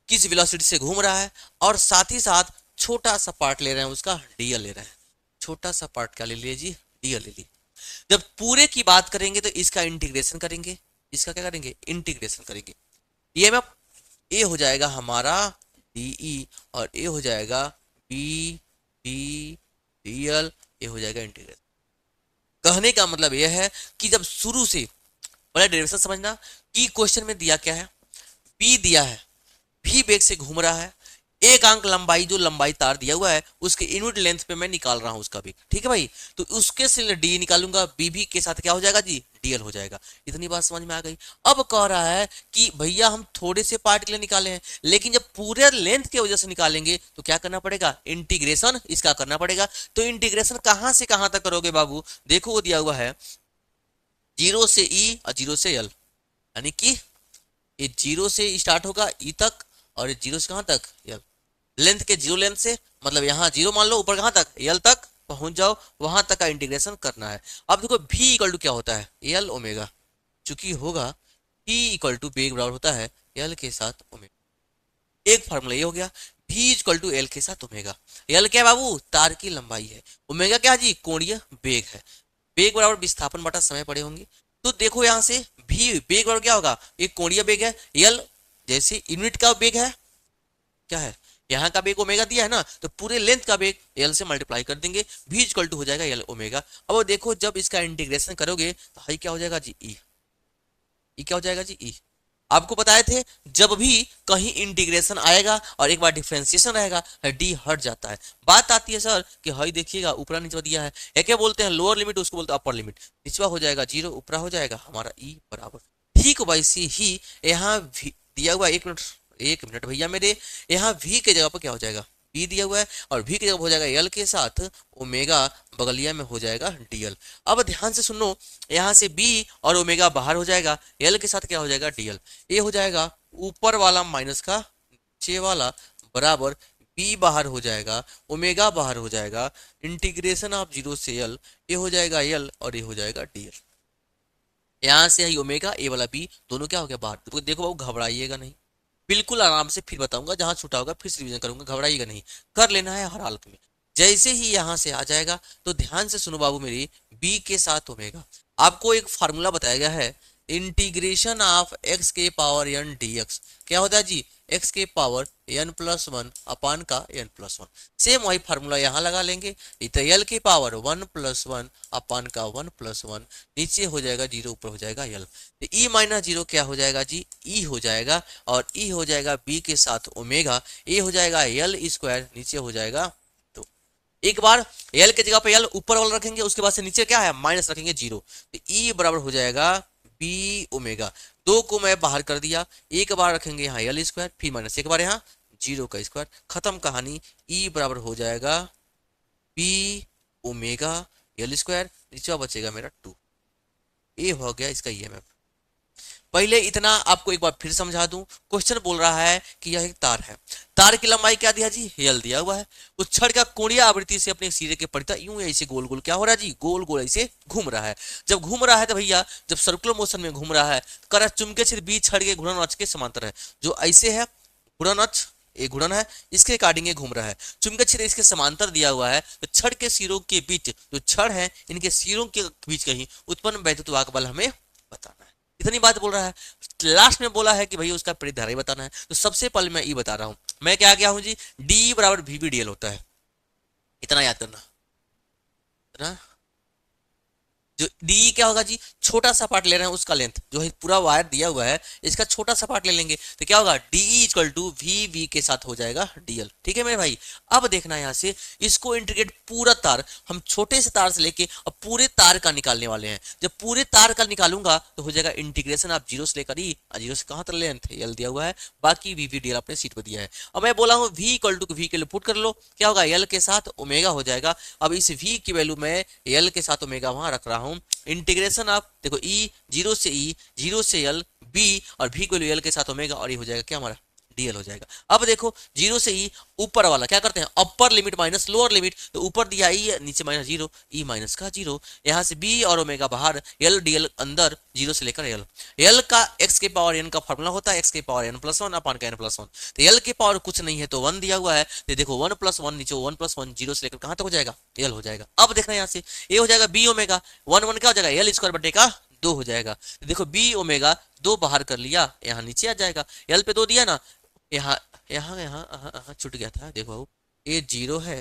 किस वेलोसिटी से घूम रहा है, और साथ ही साथ छोटा सा पार्ट ले रहे हैं उसका डीएल ले रहे हैं। छोटा सा पार्ट क्या ले लिए जी, डीएल ले ली। जब पूरे की बात करेंगे तो इसका इंटीग्रेशन करेंगे, इसका क्या करेंगे, इंटीग्रेशन करेंगे। ये में ए हो जाएगा हमारा डीई और ए हो जाएगा बी बी डीएल, ये हो जाएगा इंटीग्रेशन। कहने का मतलब यह है कि जब शुरू से पहले डेरिवेशन समझना कि क्वेश्चन में दिया क्या है, बी दिया है, भी वेग से घूम रहा है, एक अंक लंबाई जो लंबाई तार दिया हुआ है उसके यूनिट लेंथ पे मैं निकाल रहा हूं उसका भी, ठीक है भाई। तो उसके से डी निकालूंगा, बी भी के साथ क्या हो जाएगा जी, डीएल हो जाएगा। इतनी बात समझ में आ गई। अब कह रहा है कि भैया हम थोड़े से पार्ट के लिए निकाले हैं, लेकिन जब पूरे लेंथ की वजह से निकालेंगे तो क्या करना पड़ेगा, इंटीग्रेशन इसका करना पड़ेगा। तो इंटीग्रेशन कहां से कहां तक करोगे बाबू, देखो वो दिया हुआ है 0 से ई और 0 से एल, यानी कि ये 0 से स्टार्ट होगा ई तक और ये 0 से कहां तक, एल। लेंथ के 0 लेंथ से मतलब यहाँ 0 मान लो, ऊपर कहां तक, एल तक पहुंच जाओ, वहां तक का इंटीग्रेशन करना है। अब देखो v इक्वल टू क्या होता है, एल ओमेगा, चूंकि होगा v इक्वल टू वेग बराबर होता है एल के साथ ओमेगा। एक फार्मूला ये हो गया, v इक्वल टू एल के साथ ओमेगा। एल क्या बाबू, तार की लंबाई है, ओमेगा क्या जी, कोणीय वेग है। वेग बराबर विस्थापन बटा समय पड़े होंगे। तो देखो यहाँ से भी वेग बराबर क्या होगा, एक कोणीय वेग है, एल जैसे यूनिट का वेग है, क्या है यहाँ का वेग ओमेगा दिया है ना, तो पूरे लेंथ का वेग एल से मल्टीप्लाई कर देंगे, भी इक्वल टू हो जाएगा एल ओमेगा। अब देखो जब इसका इंटीग्रेशन करोगे तो हाई क्या हो जाएगा जी, ई क्या हो जाएगा जी, ई। आपको बताए थे जब भी कहीं इंटीग्रेशन आएगा और एक बार डिफरेंशिएशन रहेगा डी हट जाता है। बात आती है सर कि हाई देखिएगा ऊपरा नीचे दिया है, एक क्या बोलते हैं लोअर लिमिट, उसको बोलते हैं अपर लिमिट। निचवा हो जाएगा 0, ऊपरा हो जाएगा हमारा ई बराबर। ठीक वैसे ही यहाँ दिया हुआ, एक मिनट भैया मेरे, यहाँ v के जगह पर क्या हो जाएगा, b दिया हुआ है, और v की जगह हो जाएगा एल के साथ ओमेगा, बगलिया में हो जाएगा डीएल। अब ध्यान से सुनो, यहाँ से b और ओमेगा बाहर हो जाएगा, एल के साथ क्या हो जाएगा, डीएल। ये हो जाएगा ऊपर वाला माइनस का नीचे वाला बराबर, b बाहर हो जाएगा, ओमेगा बाहर हो जाएगा, इंटीग्रेशन ऑफ 0 से एल, ये हो जाएगा एल और ये हो जाएगा डीएल। यहाँ से है ओमेगा, ए वाला b दोनों क्या हो गया बाहर। तो देखो बाबू घबराइएगा नहीं, बिल्कुल आराम से फिर बताऊंगा, जहां छूटा होगा फिर से रिवीजन करूंगा, घबराइएगा नहीं, कर लेना है हर हालत में। जैसे ही यहां से आ जाएगा तो ध्यान से सुनो बाबू मेरी, b के साथ ओमेगा, आपको एक फार्मूला बताया गया है, इंटीग्रेशन ऑफ x के पावर n dx क्या होता है जी, एक्स के power N plus one upon का एन प्लस वन। सेम वही फार्मूला यहाँ लगा लेंगे, तो एल की power one plus one upon का वन प्लस वन, नीचे हो जाएगा जीरो, ऊपर हो जाएगा एल। तो ई माइनस जीरो क्या हो जाएगा जी, ई हो जाएगा, और ई हो जाएगा बी के साथ ओमेगा, ए हो जाएगा एल स्क्वायर, नीचे हो जाएगा। तो एक बार एल के जगह पे एल ऊपर वाला रखेंगे, उसके बाद से नीचे क्या है माइनस रखेंगे जीरो, तो ई बराबर हो जाएगा बी ओमेगा। दो को मैं बाहर कर दिया, एक बार रखेंगे यहाँ एल स्क्वायर, फिर माइनस एक बार यहाँ जीरो का स्क्वायर, खत्म कहानी। ई बराबर हो जाएगा बी ओमेगा एल स्क्वायर, नीचे बचेगा मेरा टू। ये हो गया इसका ईएमएफ। पहले इतना आपको एक बार फिर समझा दूं, क्वेश्चन बोल रहा है कि यह एक तार है, तार की लंबाई क्या दिया जी, एल दिया हुआ है, उस छड़ का कोणीय आवृत्ति से अपने सिरे के परितः यूं ऐसे गोल गोल क्या हो रहा है जी, गोल गोल ऐसे घूम रहा है। जब घूम रहा है तो भैया, जब सर्कुलर मोशन में घूम रहा है, कर चुंबकीय क्षेत्र बी छड़ के घूर्णन अक्ष के समांतर है, जो ऐसे है घूर्णन अक्ष, एक घूर्णन है, इसके अकॉर्डिंग ये घूम रहा है, चुंबकीय क्षेत्र इसके समांतर दिया हुआ है, तो छड़ के सिरों के बीच, जो छड़ है इनके सिरों के बीच कहीं उत्पन्न वैद्युत वाहक बल हमें बताना है। इतनी बात बोल रहा है। लास्ट में बोला है कि भाई उसका प्रतिधारा बताना है, तो सबसे पहले मैं ई बता रहा हूं, मैं क्या क्या हूं जी, डी बराबर वी बी डी एल होता है, इतना याद करना। इतना जो डी क्या होगा जी, छोटा सा पार्ट ले रहे हैं उसका लेंथ, जो है पूरा वायर दिया हुआ है इसका छोटा सा पार्ट ले लेंगे, तो क्या होगा D equal to V V के साथ हो जाएगा डीएल। ठीक है मेरे भाई, अब देखना यहाँ से इसको इंटीग्रेट, पूरा तार हम छोटे से तार से लेके अब पूरे तार का निकालने वाले हैं। जब पूरे तार का निकालूंगा तो हो जाएगा इंटीग्रेशन आप जीरो से लेकर ही, जीरो से कहां तक लेंथ एल दिया हुआ है, बाकी वी वी डीएल आपने सीट पर दिया है। अब मैं बोला हूँ वी इक्वल टू वी के लिए पुट कर लो, क्या होगा एल के साथ ओमेगा हो जाएगा। अब इस वी की वैल्यू मैं एल के साथ ओमेगा वहां रख रहा हूं, इंटीग्रेशन आप देखो ई जीरो से एल बी, और भी को एल के साथ ओमेगा, और ये हो जाएगा क्या हमारा डीएल हो जाएगा। अब देखो जीरो से ई, ऊपर वाला क्या करते हैं upper limit minus lower limit, तो ऊपर दिया ई, नीचे माइनस जीरो, ई माइनस का जीरो, यहाँ से बी और ओमेगा बाहर, एल डीएल अंदर, जीरो से लेकर एल। एल का एक्स के पावर एन का फॉर्मूला होता है एक्स के power N plus one upon का एन प्लस वन, तो एल के पावर कुछ नहीं है तो वन दिया हुआ है, तो देखो वन प्लस वन, नीचे वन प्लस वन, जीरो से लेकर कहां तक हो जाएगा एल हो जाएगा। अब देखना यहाँ से ये हो जाएगा बी ओमेगा, वन वन क्या हो जाएगा एल स्क्वायर बटे का दो हो जाएगा, तो देखो बी ओमेगा दो बाहर कर लिया, यहाँ नीचे आ जाएगा, एल पे दो दिया ना, यहाँ यहाँ यहाँ यहाँ छूट गया था, देखो ये जीरो है,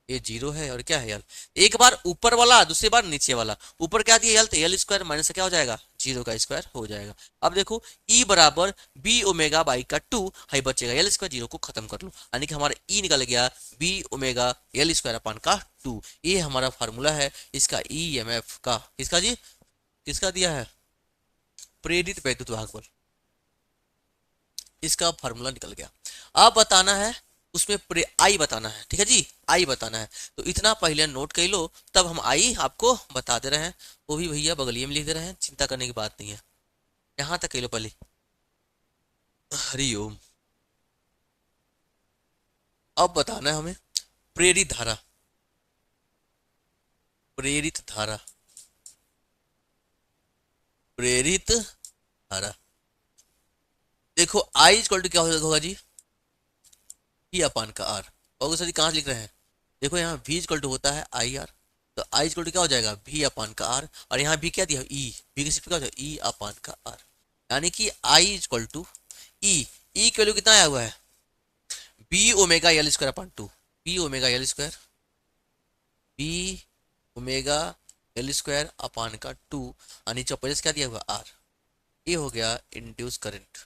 ये जीरो है, और क्या है यार, एक बार ऊपर वाला दूसरी बार नीचे वाला, ऊपर क्या दिया एल, तो एल स्क्वायर माइनस से क्या हो जाएगा जीरो का स्क्वायर हो जाएगा। अब देखो ई बराबर बी ओमेगा बाई का टू, हाई बचेगा एल स्क्वायर, जीरो को खत्म कर लो, यानी कि हमारा ई निकल गया B omega L square upon का टू। ये हमारा फार्मूला है इसका ईएमएफ का, किसका जी, किसका दिया है, प्रेरित वैद्युत वाहक बल, इसका फार्मूला निकल गया। अब बताना है उसमें आई बताना है, ठीक है जी, आई बताना है, तो इतना पहले नोट कर लो, तब हम आई आपको बता दे रहे हैं, वो भी भैया बगलिए में लिख दे रहे हैं, चिंता करने की बात नहीं है, यहां तक कर लो पहले। हरिओम। अब बताना है हमें प्रेरित धारा, प्रेरित धारा, प्रेरित धारा, देखो आई इक्वल टू क्या होगा जी, ई अपान का आर, और सर कहाँ से लिख रहे हैं, देखो यहाँ v इक्वल टू होता है आई आर, तो आई इक्वल टू क्या हो जाएगा v अपान का आर, और यहाँ v क्या दिया ई, v की शिफ्ट क्या हो जाएगा ई अपान का आर, यानी कि आई इक्वल टू ई, ई की वैल्यू कितना आया हुआ है B omega L square upon two, B omega L square, B omega L square upon का टू, और नीचे पहले क्या दिया हुआ आर, ये हो गया इंड्यूस करंट,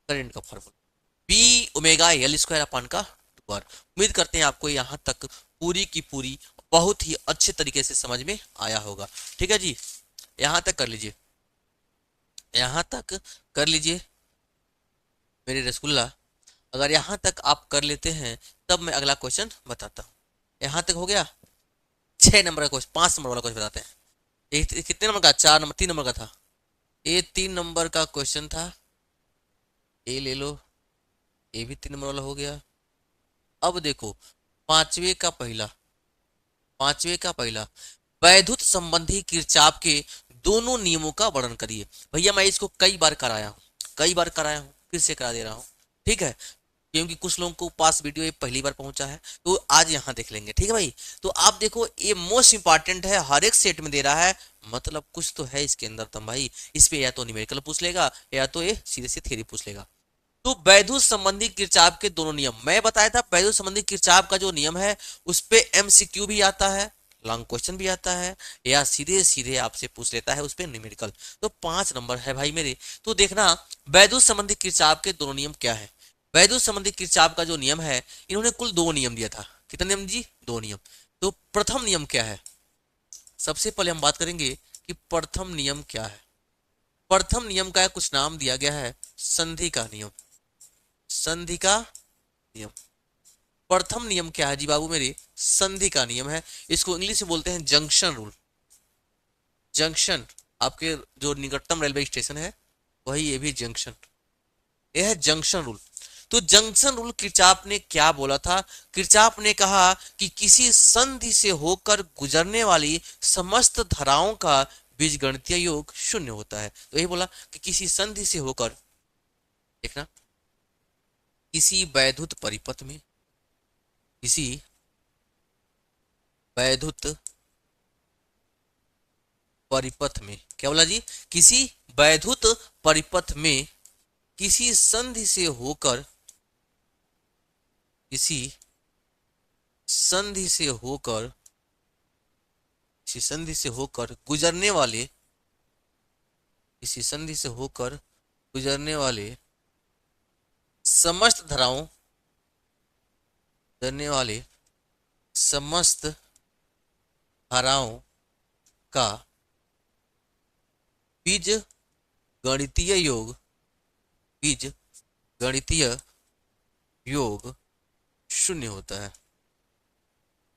करंट का formula B omega L square upon का टू आर। उम्मीद करते हैं आपको यहाँ तक पूरी की पूरी बहुत ही अच्छे तरीके से समझ में आया होगा, ठीक है जी, यहाँ तक कर लीजिए, यहाँ तक कर लीजिए मेरे रसगुल्ला। अगर यहाँ तक आप कर लेते हैं तब मैं अगला क्वेश्चन बताता हूँ। यहाँ तक हो गया, 6 नंबर का क्वेश्चन, 5 नंबर वाला क्वेश्चन बताते हैं। ये कितने नंबर का, 4 नंबर, 3 नंबर का था, ये 3 नंबर का क्वेश्चन था, ये ले लो, ये भी 3 नंबर वाला हो गया। अब देखो पांचवे का पहला, पांचवे का पहला, वैद्युत संबंधी किरचॉफ के दोनों नियमों का वर्णन करिए। भैया मैं इसको कई बार कराया हूँ, कई बार कराया हूँ, फिर से करा दे रहा हूँ, ठीक है, क्योंकि कुछ लोगों को पास वीडियो ये पहली बार पहुंचा है, तो आज यहाँ देख लेंगे, ठीक है भाई। तो आप देखो ये मोस्ट इंपॉर्टेंट है, हर एक सेट में दे रहा है, मतलब कुछ तो है इसके अंदर तुम भाई, इस पे या तो न्यूमेरिकल पूछ लेगा या तो ये सीधे से थ्योरी पूछ लेगा। तो वैद्युत संबंधी किरचॉफ के दोनों नियम मैं बताया था। वैद्युत संबंधी किरचॉफ का जो नियम है उस पे एमसीक्यू भी आता है, लॉन्ग क्वेश्चन भी आता है, या सीधे सीधे आपसे पूछ लेता है उस पे न्यूमेरिकल। तो 5 नंबर है भाई मेरे। तो देखना वैद्युत संबंधी किरचॉफ के दोनों नियम क्या है। वैद्युत संबंधी किरचॉफ का जो नियम है, इन्होंने कुल 2 नियम दिया था। कितने नियम जी? 2 नियम। तो प्रथम नियम क्या है? सबसे पहले हम बात करेंगे कि प्रथम नियम क्या है। प्रथम नियम का कुछ नाम दिया गया है संधि का नियम। संधि का नियम। प्रथम नियम क्या है जी बाबू मेरे? संधि का नियम है। इसको इंग्लिश में बोलते हैं जंक्शन रूल। जंक्शन, आपके जो निकटतम रेलवे स्टेशन है वही ये भी जंक्शन, यह है जंक्शन रूल। तो जंक्शन रूल किरचॉफ ने क्या बोला था? किरचॉफ ने कहा कि किसी संधि से होकर गुजरने वाली समस्त धाराओं का बीजगणितीय योग शून्य होता है। तो यही बोला कि किसी संधि से होकर, देखना, किसी वैद्युत परिपथ में, किसी वैद्युत परिपथ में, क्या बोला जी? किसी वैद्युत परिपथ में किसी संधि से होकर, किसी संधि से होकर, किसी संधि से होकर गुजरने वाले, किसी संधि से होकर गुजरने वाले समस्त धाराओं, गुजरने वाले समस्त धाराओं का बीज गणितीय योग, बीज गणितीय योग शून्य होता है।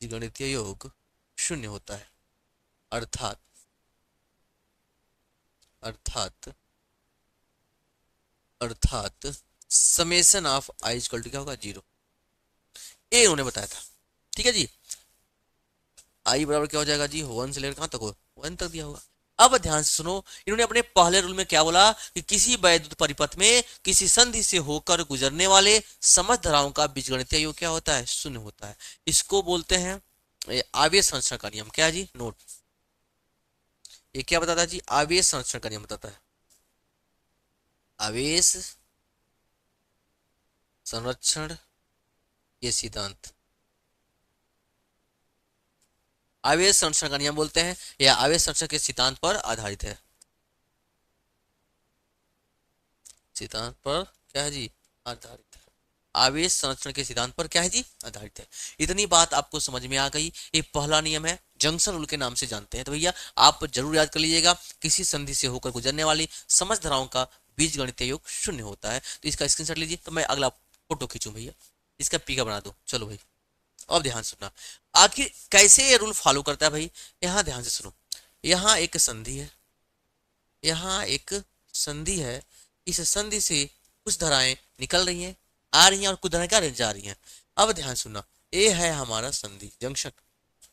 बीज गणितीय योग शून्य होता है। अर्थात, अर्थात, अर्थात summation of I equal to क्या होगा? 0। ये इन्होंने बताया था। ठीक है जी। आई बराबर क्या हो जाएगा जी? 1 से लेकर कहां तक हो? 1 तक दिया होगा। अब ध्यान से सुनो, इन्होंने अपने पहले रूल में क्या बोला कि किसी वैद्युत परिपथ में किसी संधि से होकर गुजरने वाले समस्त धाराओं का बीजगणितीय योग क्या होता है? शून्य होता है। इसको बोलते हैं आवेश संरक्षण का नियम। क्या है जी? नोट, ये क्या बताता है जी? आवेश संरक्षण का नियम बताता है। आवेश संरक्षण ये सिद्धांत, आवेश संरक्षण का नियम बोलते हैं, यह आवेश संरक्षण के सिद्धांत पर आधारित है। सिद्धांत पर क्या है जी? आधारित है। आवेश संरक्षण के सिद्धांत पर क्या है जी? आधारित है। इतनी बात आपको समझ में आ गई। ये पहला नियम है, जंक्शन रूल के नाम से जानते हैं। तो भैया आप जरूर याद कर लीजिएगा, किसी संधि से होकर गुजरने वाली समस्त धाराओं का बीज गणितीय योग शून्य होता है। तो इसका स्क्रीनशॉट लीजिए। तो मैं अगला फोटो खींचूं भैया, इसका पीका बना दो। चलो भाई, अब ध्यान सुनना, आखिर कैसे ये रूल फॉलो करता है भाई। यहाँ ध्यान से सुनो, यहाँ एक संधि है, यहाँ एक संधि है। इस संधि से कुछ धाराएं निकल रही हैं, आ रही हैं, और कुछ धाराएं क्या जा रही हैं। अब ध्यान सुनना, ये है हमारा संधि जंक्शन।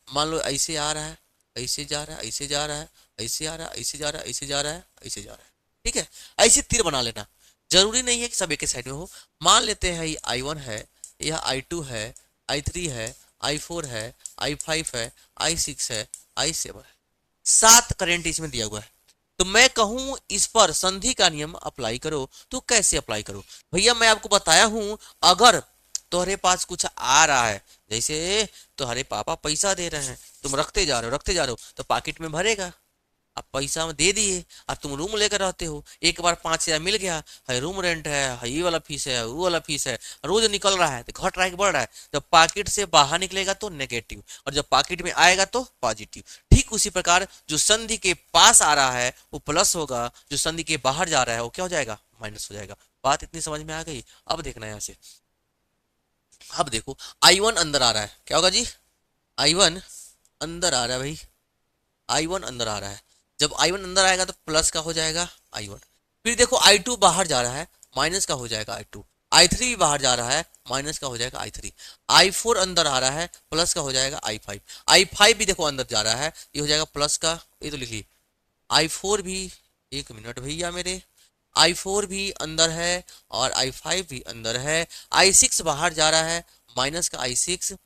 मान लो ऐसे आ रहा है, ऐसे जा रहा है, ऐसे जा रहा है, ऐसे आ रहा है, ऐसे जा रहा है, ऐसे जा रहा है, ऐसे जा रहा है। ठीक है, ऐसे तीर बना लेना। जरूरी नहीं है कि सब एक साइड में हो। मान लेते हैं ये I1 है, यह I2 है, I3 है, I4 है, I5 है, I6 है, I7 है। 7 करंट इसमें दिया हुआ है। तो मैं कहूं इस पर संधि का नियम अप्लाई करो, तो कैसे अप्लाई करो भैया? मैं आपको बताया हूं, अगर तुम्हारे पास कुछ आ रहा है, जैसे तुम्हारे पापा पैसा दे रहे हैं, तुम रखते जा रहे हो, रखते जा रहे हो, तो पॉकेट में भरेगा। अब पैसा में दे दिए, अब तुम रूम लेकर रहते हो, एक बार 5,000 मिल गया है, रूम रेंट है, ये वाला फीस है, वो वाला फीस है, रोज निकल रहा है, तो घट रहा है कि बढ़ रहा है? जब पॉकेट से बाहर निकलेगा तो नेगेटिव, और जब पॉकेट में आएगा तो पॉजिटिव। ठीक उसी प्रकार जो संधि के पास आ रहा है वो प्लस होगा, जो संधि के बाहर जा रहा है वो क्या हो जाएगा? माइनस हो जाएगा। बात इतनी समझ में आ गई? अब देखना यहाँ से, अब देखो I1 अंदर आ रहा है, क्या होगा जी? I1 अंदर आ रहा है भाई, I1 अंदर आ रहा है। जब I1 अंदर आएगा तो प्लस का हो जाएगा I1। फिर देखो I2 बाहर जा रहा है, माइनस का हो जाएगा I2। I3 भी बाहर जा रहा है, माइनस का हो जाएगा I3। I4 अंदर आ रहा है, प्लस का हो जाएगा I5। I5 भी देखो अंदर जा रहा है, ये हो जाएगा प्लस का, ये तो लिख ली। I4 भी, एक मिनट भैया मेरे, I4 भी अंदर है और I5 भी अंदर है। I6 बाहर जा रहा है, माइनस का I6,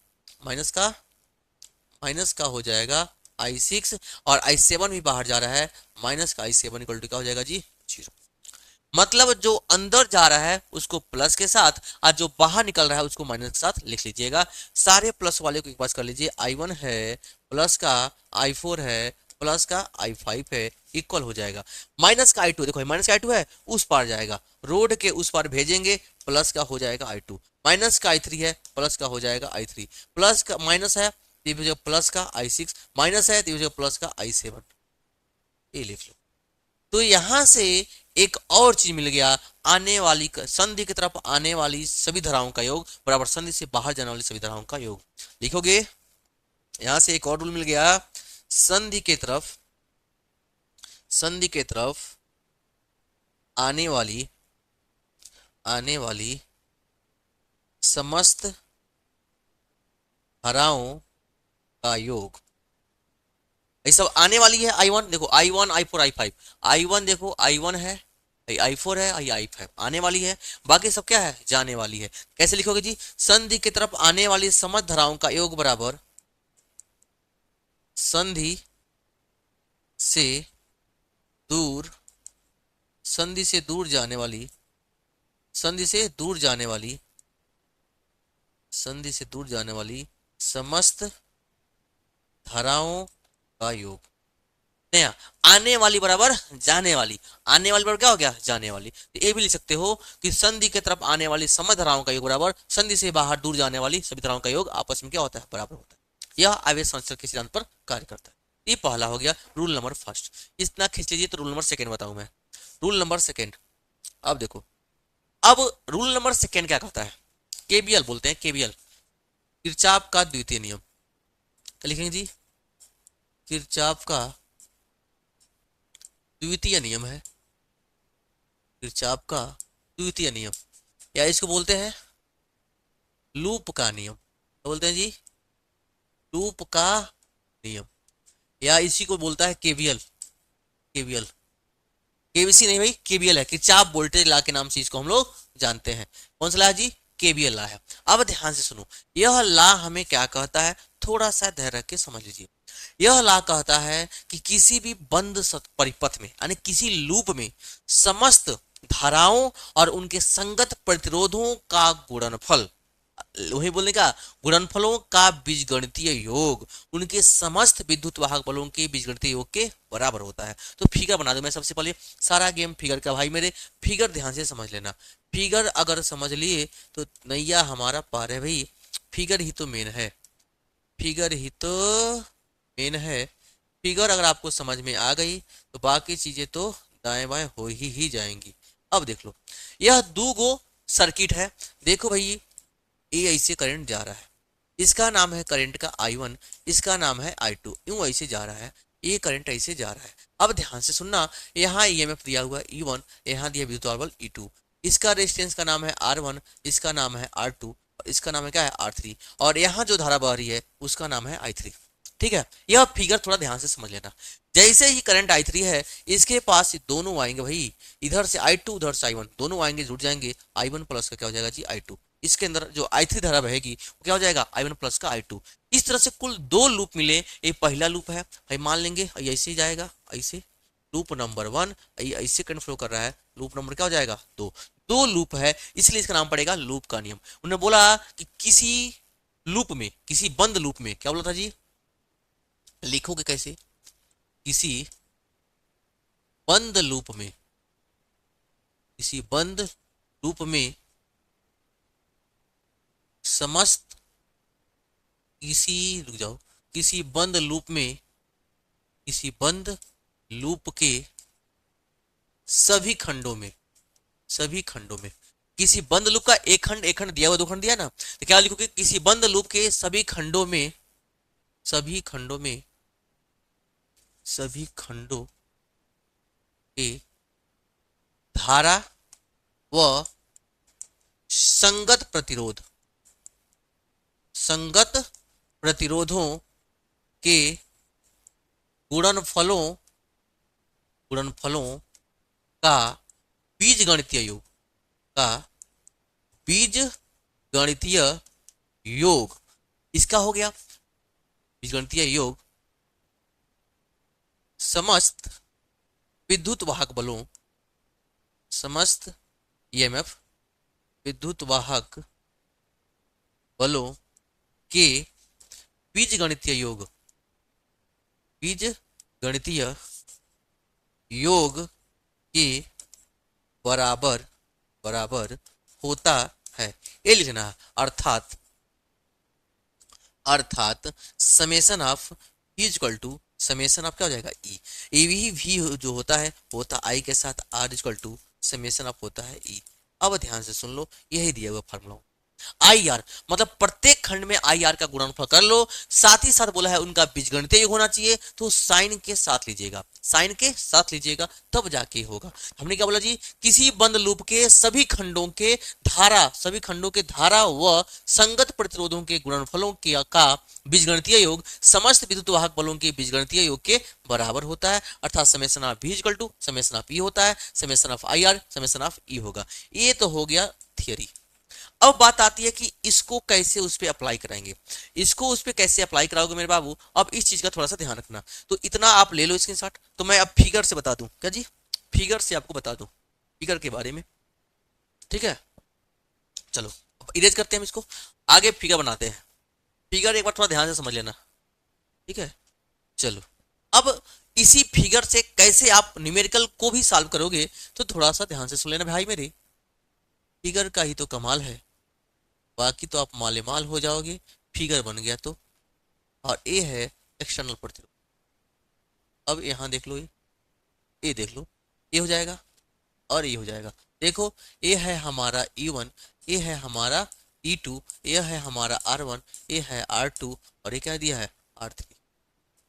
माइनस का हो जाएगा I6, और I7 भी बाहर जा रहा है, माइनस का I7 इक्वल टू क्या हो जाएगा जी? 0। मतलब जो अंदर जा रहा है उसको प्लस के साथ और जो बाहर निकल रहा है उसको माइनस के साथ लिख लीजिएगा। सारे प्लस वाले को एक पास कर लीजिए, i1 है प्लस का i4 है प्लस का i5 है, इक्वल हो जाएगा। माइनस का i2, देखो माइनस का i2 है उस पार जाएगा, रोड के उस पार भेजेंगे, प्लस का हो जाएगा i2। माइनस का i3 है प्लस का हो जाएगा i3, प्लस का माइनस है प्लस का i6, माइनस है प्लस का i7, ये लिख लो। तो यहां से एक और चीज मिल गया, आने वाली संधि की तरफ आने वाली सभी धाराओं का योग बराबर संधि से बाहर जाने वाली सभी धाराओं का योग। लिखोगे, यहां से एक और रूल मिल गया, संधि के तरफ आने वाली समस्त धाराओं का योग, ये सब आने वाली है। i1 देखो, i1 i4 i5, i1 देखो i1 है, i4 है, i5 आने वाली है, बाकी सब क्या है, जाने वाली है। कैसे लिखोगे जी, संधि की तरफ आने वाली समस्त धाराओं का योग बराबर संधि से दूर संधि से दूर जाने वाली संधि से दूर जाने वाली संधि से दूर जाने वाली समस्त धाराओं का योग। नया, आने वाली बराबर जाने वाली, आने वाली बराबर क्या हो गया, जाने वाली। तो ये भी लिख सकते हो कि संधि की तरफ आने वाली समस्त धाराओं का योग बराबर संधि से बाहर दूर जाने वाली सभी धाराओं का योग आपस में क्या होता है, बराबर होता है। यह आवेश संरक्षण के सिद्धांत पर कार्य करता है। ये पहला हो गया रूल नंबर फर्स्ट। इतना खींच लीजिए तो रूल नंबर सेकेंड बताऊं मैं। रूल नंबर सेकेंड, अब देखो, अब रूल नंबर सेकेंड क्या कहता है, केबीएल बोलते हैं, केबीएल, किरचॉफ का द्वितीय नियम। क्या लिखेंगे जी, किरचॉफ का द्वितीय नियम है, किरचॉफ का द्वितीय नियम, या इसको बोलते हैं लूप का नियम। क्या बोलते हैं जी, लूप का नियम, या इसी को बोलता है केवीएल। केवीएल, केबीसी नहीं भाई, केबीएल है, किरचॉफ वोल्टेज लॉ के नाम से इसको हम लोग जानते हैं। कौन सा लॉ जी, केबीएल लॉ है। अब ध्यान से सुनो, यह लॉ हमें क्या कहता है, थोड़ा सा धैर्य रख के समझ लीजिए। यह लॉ कहता है कि किसी भी बंद परिपथ में यानी किसी लूप में समस्त धाराओं और उनके संगत प्रतिरोधों का गुणनफल, वही बोलने का, गुणनफलों का बीजगणितीय योग उनके समस्त विद्युत वाहक बलों के बीजगणितीय योग के बराबर होता है। तो फिगर बना दो, मैं सबसे पहले, सारा गेम फिगर का भाई मेरे, फिगर ध्यान से समझ लेना। फिगर अगर समझ लिए तो नैया हमारा पार है भाई, फिगर ही तो मेन है, फिगर ही तो मेन है। फिगर अगर आपको समझ में आ गई तो बाकी चीजें तो दाएं बाएं हो ही जाएंगी। अब देख लो, यह दो गो सर्किट है, देखो भाई, ये ऐसे करंट जा रहा है, इसका नाम है करंट का i1, इसका नाम है i2, यूं ऐसे जा रहा है, ये करंट ऐसे जा रहा है। अब ध्यान से सुनना, यहाँ ईएमएफ दिया हुआ है E1, यहाँ दिया विद्युत बल E2, इसका रेजिस्टेंस का नाम है R1, इसका नाम है R2, और इसका नाम है क्या है, R3, और यहाँ जो धारा बह रही है उसका नाम है I3। ठीक है, यह फिगर थोड़ा ध्यान से समझ लेना। जैसे ही करंट i3 है, इसके पास दोनों आएंगे भाई, इधर से i2 उधर से i1, दोनों आएंगे, जुड़ जाएंगे, i1 प्लस का क्या हो जाएगा जी, i2। इसके अंदर जो i3 धारा बहेगी वो क्या हो जाएगा, i1 प्लस का i2। इस तरह से कुल दो लूप मिले, ये पहला लूप है भाई, मान लेंगे ऐसे ही जाएगा, ऐसे लूप नंबर 1, ऐसे करंट फ्लो कर रहा है, लूप नंबर क्या हो जाएगा, 2। दो लूप है इसलिए इसका नाम पड़ेगा लूप का नियम। उन्होंने बोला कि किसी लूप में, किसी बंद लूप में, क्या बोला था जी, लिखोगे कैसे, किसी बंद लूप में, किसी बंद लूप में समस्त, किसी, रुक जाओ, किसी बंद लूप में, किसी बंद लूप के सभी खंडों में, सभी खंडों में, किसी बंद लूप का एक खंड दिया हुआ, दो खंड दिया ना, तो क्या लिखोगे, किसी बंद लूप के सभी खंडों में, सभी खंडों में, सभी खंडों के धारा व संगत प्रतिरोध, संगत प्रतिरोधों के गुणनफलों, गुणनफलों का बीजगणितीय योग, का बीज गणितीय योग, इसका हो गया बीजगणितीय योग समस्त विद्युत वाहक बलों, समस्त ईएमएफ विद्युत वाहक बलों के बीजगणितीय योग, बीजगणितीय योग के बराबर बराबर होता है, ये लिखना है। अर्थात अर्थात summation of equal to summation of क्या हो जाएगा ई, ए भी जो होता है वो होता आई के साथ R equal to summation of होता है ई। अब ध्यान से सुन लो, यही दिया हुआ फार्मूला आई आर, मतलब प्रत्येक खंड में आई आर का गुणनफल कर लो, साथ ही साथ बोला है उनका बीजगणितीय योग होना चाहिए, तो साइन के साथ लीजिएगा, साइन के साथ लीजिएगा तब जाके होगा। हमने क्या बोला जी, किसी बंद लूप के सभी खंडों के धारा, सभी खंडों के धारा व संगत प्रतिरोधों के गुणनफलों का बीजगणितीय योग समस्त विद्युत वाहक बलों के बीजगणितीय योग के बराबर होता है, अर्थात summation of B equal to summation of E होता है, summation of I R summation of E होगा। ये तो हो गया थियरी। अब बात आती है कि इसको कैसे उस पे अप्लाई कराएंगे, इसको उस पे कैसे अप्लाई कराओगे मेरे बाबू। अब इस चीज का थोड़ा सा ध्यान रखना, तो इतना आप ले लो स्क्रीनशॉट, तो मैं अब फिगर से बता दूं, क्या जी, फिगर से आपको बता दूं फिगर के बारे में, ठीक है। चलो अब इरेज करते हैं हम इसको, आगे फिगर बनाते हैं। फिगर एक बार थोड़ा ध्यान से समझ लेना, ठीक है। चलो अब इसी फिगर से कैसे आप न्यूमेरिकल को भी सॉल्व करोगे, तो थोड़ा सा ध्यान से सुन लेना भाई मेरे, फिगर का ही तो कमाल है, बाकी तो आप माले माल हो जाओगे। फिगर बन गया तो, और ए है एक्सटर्नल प्रतिरोध। अब यहां देख लो, ये देख लो, ये हो जाएगा और ये हो जाएगा। देखो ये है हमारा E1, ये है हमारा E2, ये है हमारा R1, ये है R2 और ये क्या दिया है R3,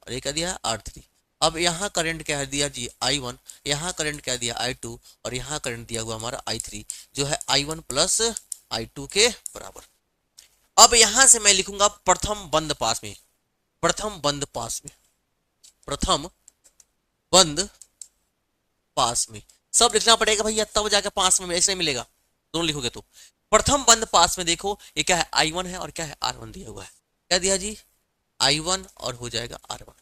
और ये क्या दिया है R3। अब यहाँ करंट क्या है दिया जी I1, यहाँ करंट क्या दिया I2 और यहाँ करंट दिया हुआ हमारा I3 जो है I1 प्लस I2 के बराबर। अब यहां से मैं लिखूंगा प्रथम बंद पास में, प्रथम बंद पास में, प्रथम बंद पास में, सब लिखना पड़ेगा भैया, तब जाकर पास में ऐसे नहीं मिलेगा, दोनों लिखोगे तो। प्रथम बंद पास में देखो ये क्या है I1 है और क्या है R1 दिया हुआ है, क्या दिया जी I1 और हो जाएगा R1।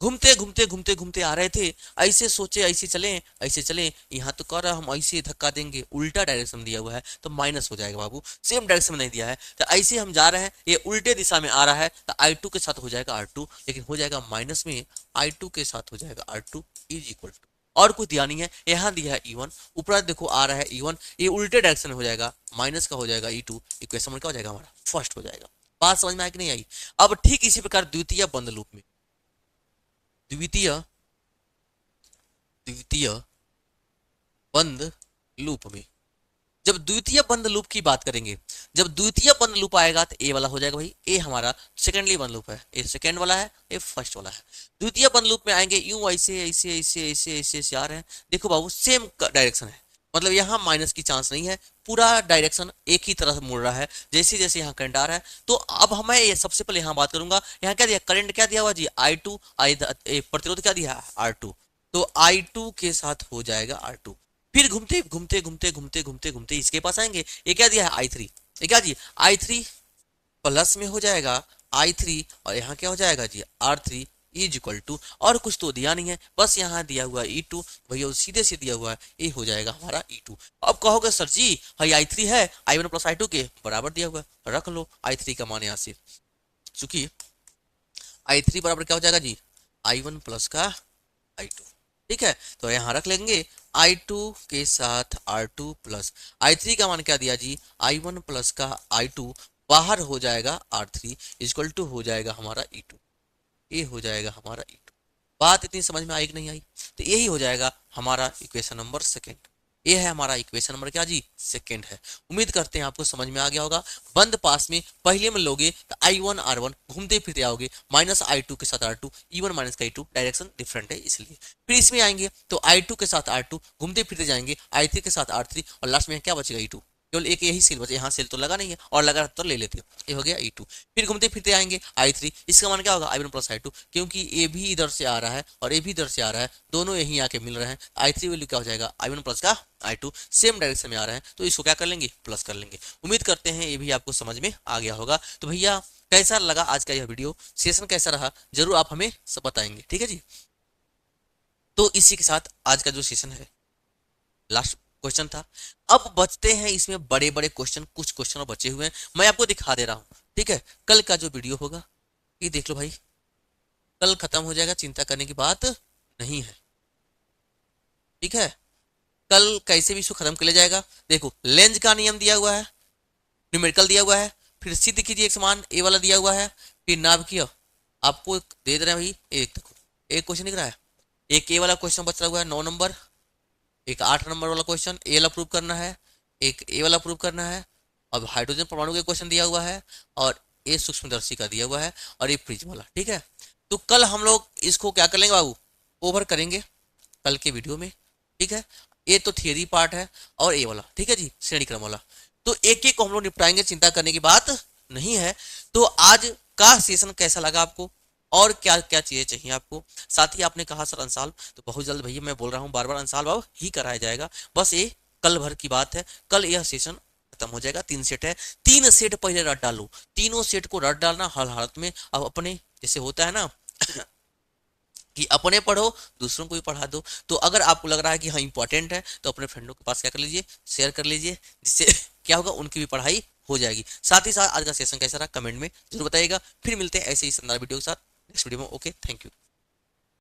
घूमते घूमते घूमते घूमते आ रहे थे, ऐसे सोचे ऐसे चले ऐसे चले, यहाँ तो कर रहा हम ऐसे धक्का देंगे, उल्टा डायरेक्शन दिया हुआ है तो माइनस हो जाएगा बाबू, सेम डायरेक्शन में नहीं दिया है, तो ऐसे हम जा रहे हैं, ये उल्टे दिशा में आ रहा है तो I2 के साथ हो जाएगा R2, लेकिन हो जाएगा माइनस में I2 के साथ हो जाएगा R2 इज इक्वल टू, और कुछ दिया नहीं है, यहाँ दिया है E1, ऊपर देखो आ रहा है E1, ये उल्टे डायरेक्शन में हो जाएगा, माइनस का हो जाएगा E2, इक्वेशन क्या हो जाएगा हमारा फर्स्ट हो जाएगा। बात समझ में आई कि नहीं आई। अब ठीक इसी प्रकार द्वितीय बंद लूप में, द्वितीय द्वितीय बंद लूप में, जब द्वितीय बंद लूप की बात करेंगे, जब द्वितीय बंद लूप आएगा तो ए वाला हो जाएगा भाई, ए हमारा सेकेंडली बंद लूप है, ए सेकेंड वाला है, ए फर्स्ट वाला है। द्वितीय बंद लूप में आएंगे यूं ऐसे ऐसे ऐसे ऐसे ऐसे ऐसे आ रहे हैं, देखो बाबू सेम डायरेक्शन है, मतलब यहाँ माइनस की चांस नहीं है, पूरा डायरेक्शन एक ही तरह मुड़ रहा है, जैसे जैसे यहाँ करंट आ रहा है। तो अब हमें ये सबसे पहले यहाँ बात करूंगा, यहाँ क्या दिया करंट क्या दिया हुआ जी I2, प्रतिरोध क्या दिया R2, तो I2 के साथ हो जाएगा R2, फिर घूमते घूमते घूमते घूमते घूमते घूमते इसके पास आएंगे, ये क्या दिया है I3, ये क्या जी I3 प्लस में हो जाएगा I3 और यहाँ क्या हो जाएगा जी R3 इज इक्वल टू, और कुछ तो दिया नहीं है, बस यहाँ दिया हुआ E2 भैया सीधे से दिया हुआ है, ये हो जाएगा हमारा E2। अब कहोगे सर जी भाई I3 है I1 प्लस I2 के बराबर दिया हुआ है, रख लो I3 का मान यहाँ से, चूंकि I3 बराबर क्या हो जाएगा जी I1 प्लस का I2, ठीक है। तो यहाँ रख लेंगे I2 के साथ R2 प्लस I3 का मान क्या दिया जी I1 प्लस का I2, बाहर हो जाएगा R3 इक्वल टू हो जाएगा हमारा E2, ये हो जाएगा हमारा E2। बात इतनी समझ में आई कि नहीं आई, तो यही हो जाएगा हमारा इक्वेशन नंबर सेकेंड, ये है हमारा इक्वेशन नंबर क्या जी सेकेंड है। उम्मीद करते हैं आपको समझ में आ गया होगा। बंद पास में पहले में लोगे तो I1 R1 घूमते फिरते आओगे, माइनस I2 के साथ R2, E1 माइनस का E2 डायरेक्शन डिफरेंट है इसलिए। फिर इसमें आएंगे तो I2 के साथ R2 घूमते फिरते जाएंगे, I3 के साथ R3 और लास्ट में क्या बचेगा E2, केवल एक यही सेल बचे, यहाँ सेल तो लगा नहीं है और लगा तो ले लेते हो, ये हो गया E2। फिर घूमते फिरते आएंगे I3, इसका मान क्या होगा I1 प्लस I2, क्योंकि ये भी इधर से आ रहा है और ये भी इधर से आ रहा है, दोनों यहीं आके मिल रहे हैं, I3 वैल्यू क्या हो जाएगा I1 प्लस का I2, सेम डायरेक्शन में आ रहा है तो इसको क्या कर लेंगे प्लस कर लेंगे। उम्मीद करते हैं ये भी आपको समझ में आ गया होगा। तो भैया कैसा लगा आज का यह वीडियो, सेशन कैसा रहा जरूर आप हमें सब बताएंगे, ठीक है जी। तो इसी के साथ आज का जो सेशन है लास्ट क्वेश्चन था। अब बचते हैं इसमें बड़े बड़े क्वेश्चन, कुछ क्वेश्चन और बचे हुए हैं, मैं आपको दिखा दे रहा हूँ। ठीक है, कल का जो वीडियो होगा ये देख लो भाई, कल खत्म हो जाएगा, चिंता करने की बात नहीं है। ठीक है, कल कैसे भी इसको खत्म कर लिया जाएगा। देखो लेंज का नियम दिया हुआ है, न्यूमेरिकल दिया हुआ है, फिर सिद्ध कीजिए एक समान ए वाला दिया हुआ है, फिर नाभिकीय आपको दे दे रहे हैं भाई। एक देखो, एक क्वेश्चन दिख रहा है, एक ए वाला क्वेश्चन बच रहा हुआ है 9 नंबर, एक 8 नंबर वाला क्वेश्चन ए वाला प्रूव करना है, एक ए वाला प्रूव करना है। अब हाइड्रोजन परमाणु का क्वेश्चन दिया हुआ है, और ए सूक्ष्मदर्शी का दिया हुआ है, और ये प्रिज्म वाला। ठीक है, तो कल हम लोग इसको क्या कर लेंगे बाबू, ओवर करेंगे कल के वीडियो में। ठीक है, ये तो थियरी पार्ट है, और ये वाला ठीक है जी, श्रेणी क्रम वाला, तो एक एक को हम लोग निपटाएंगे, चिंता करने की बात नहीं है। तो आज का सेशन कैसा लगा आपको, और क्या क्या चीजें चाहिए आपको। साथ ही आपने कहा सर अंसाल्व, तो बहुत जल्द भैया मैं बोल रहा हूँ बार बार, अंसाल्व अब ही कराया जाएगा, बस ये कल भर की बात है। कल यह सेशन खत्म हो जाएगा। 3 सेट है, 3 सेट पहले रट डालो, तीनों सेट को रट डालना हर हालत में। अब अपने जैसे होता है ना कि अपने पढ़ो दूसरों को भी पढ़ा दो। तो अगर आपको लग रहा है कि हाँ इंपॉर्टेंट है, तो अपने फ्रेंडों के पास क्या कर लीजिए, शेयर कर लीजिए, जिससे क्या होगा, उनकी भी पढ़ाई हो जाएगी। साथ ही साथ आज का सेशन कैसा रहा कमेंट में जरूर बताइएगा। फिर मिलते हैं ऐसे ही शानदार वीडियो के साथ नेक्स्ट वीडियो में। Okay, thank you.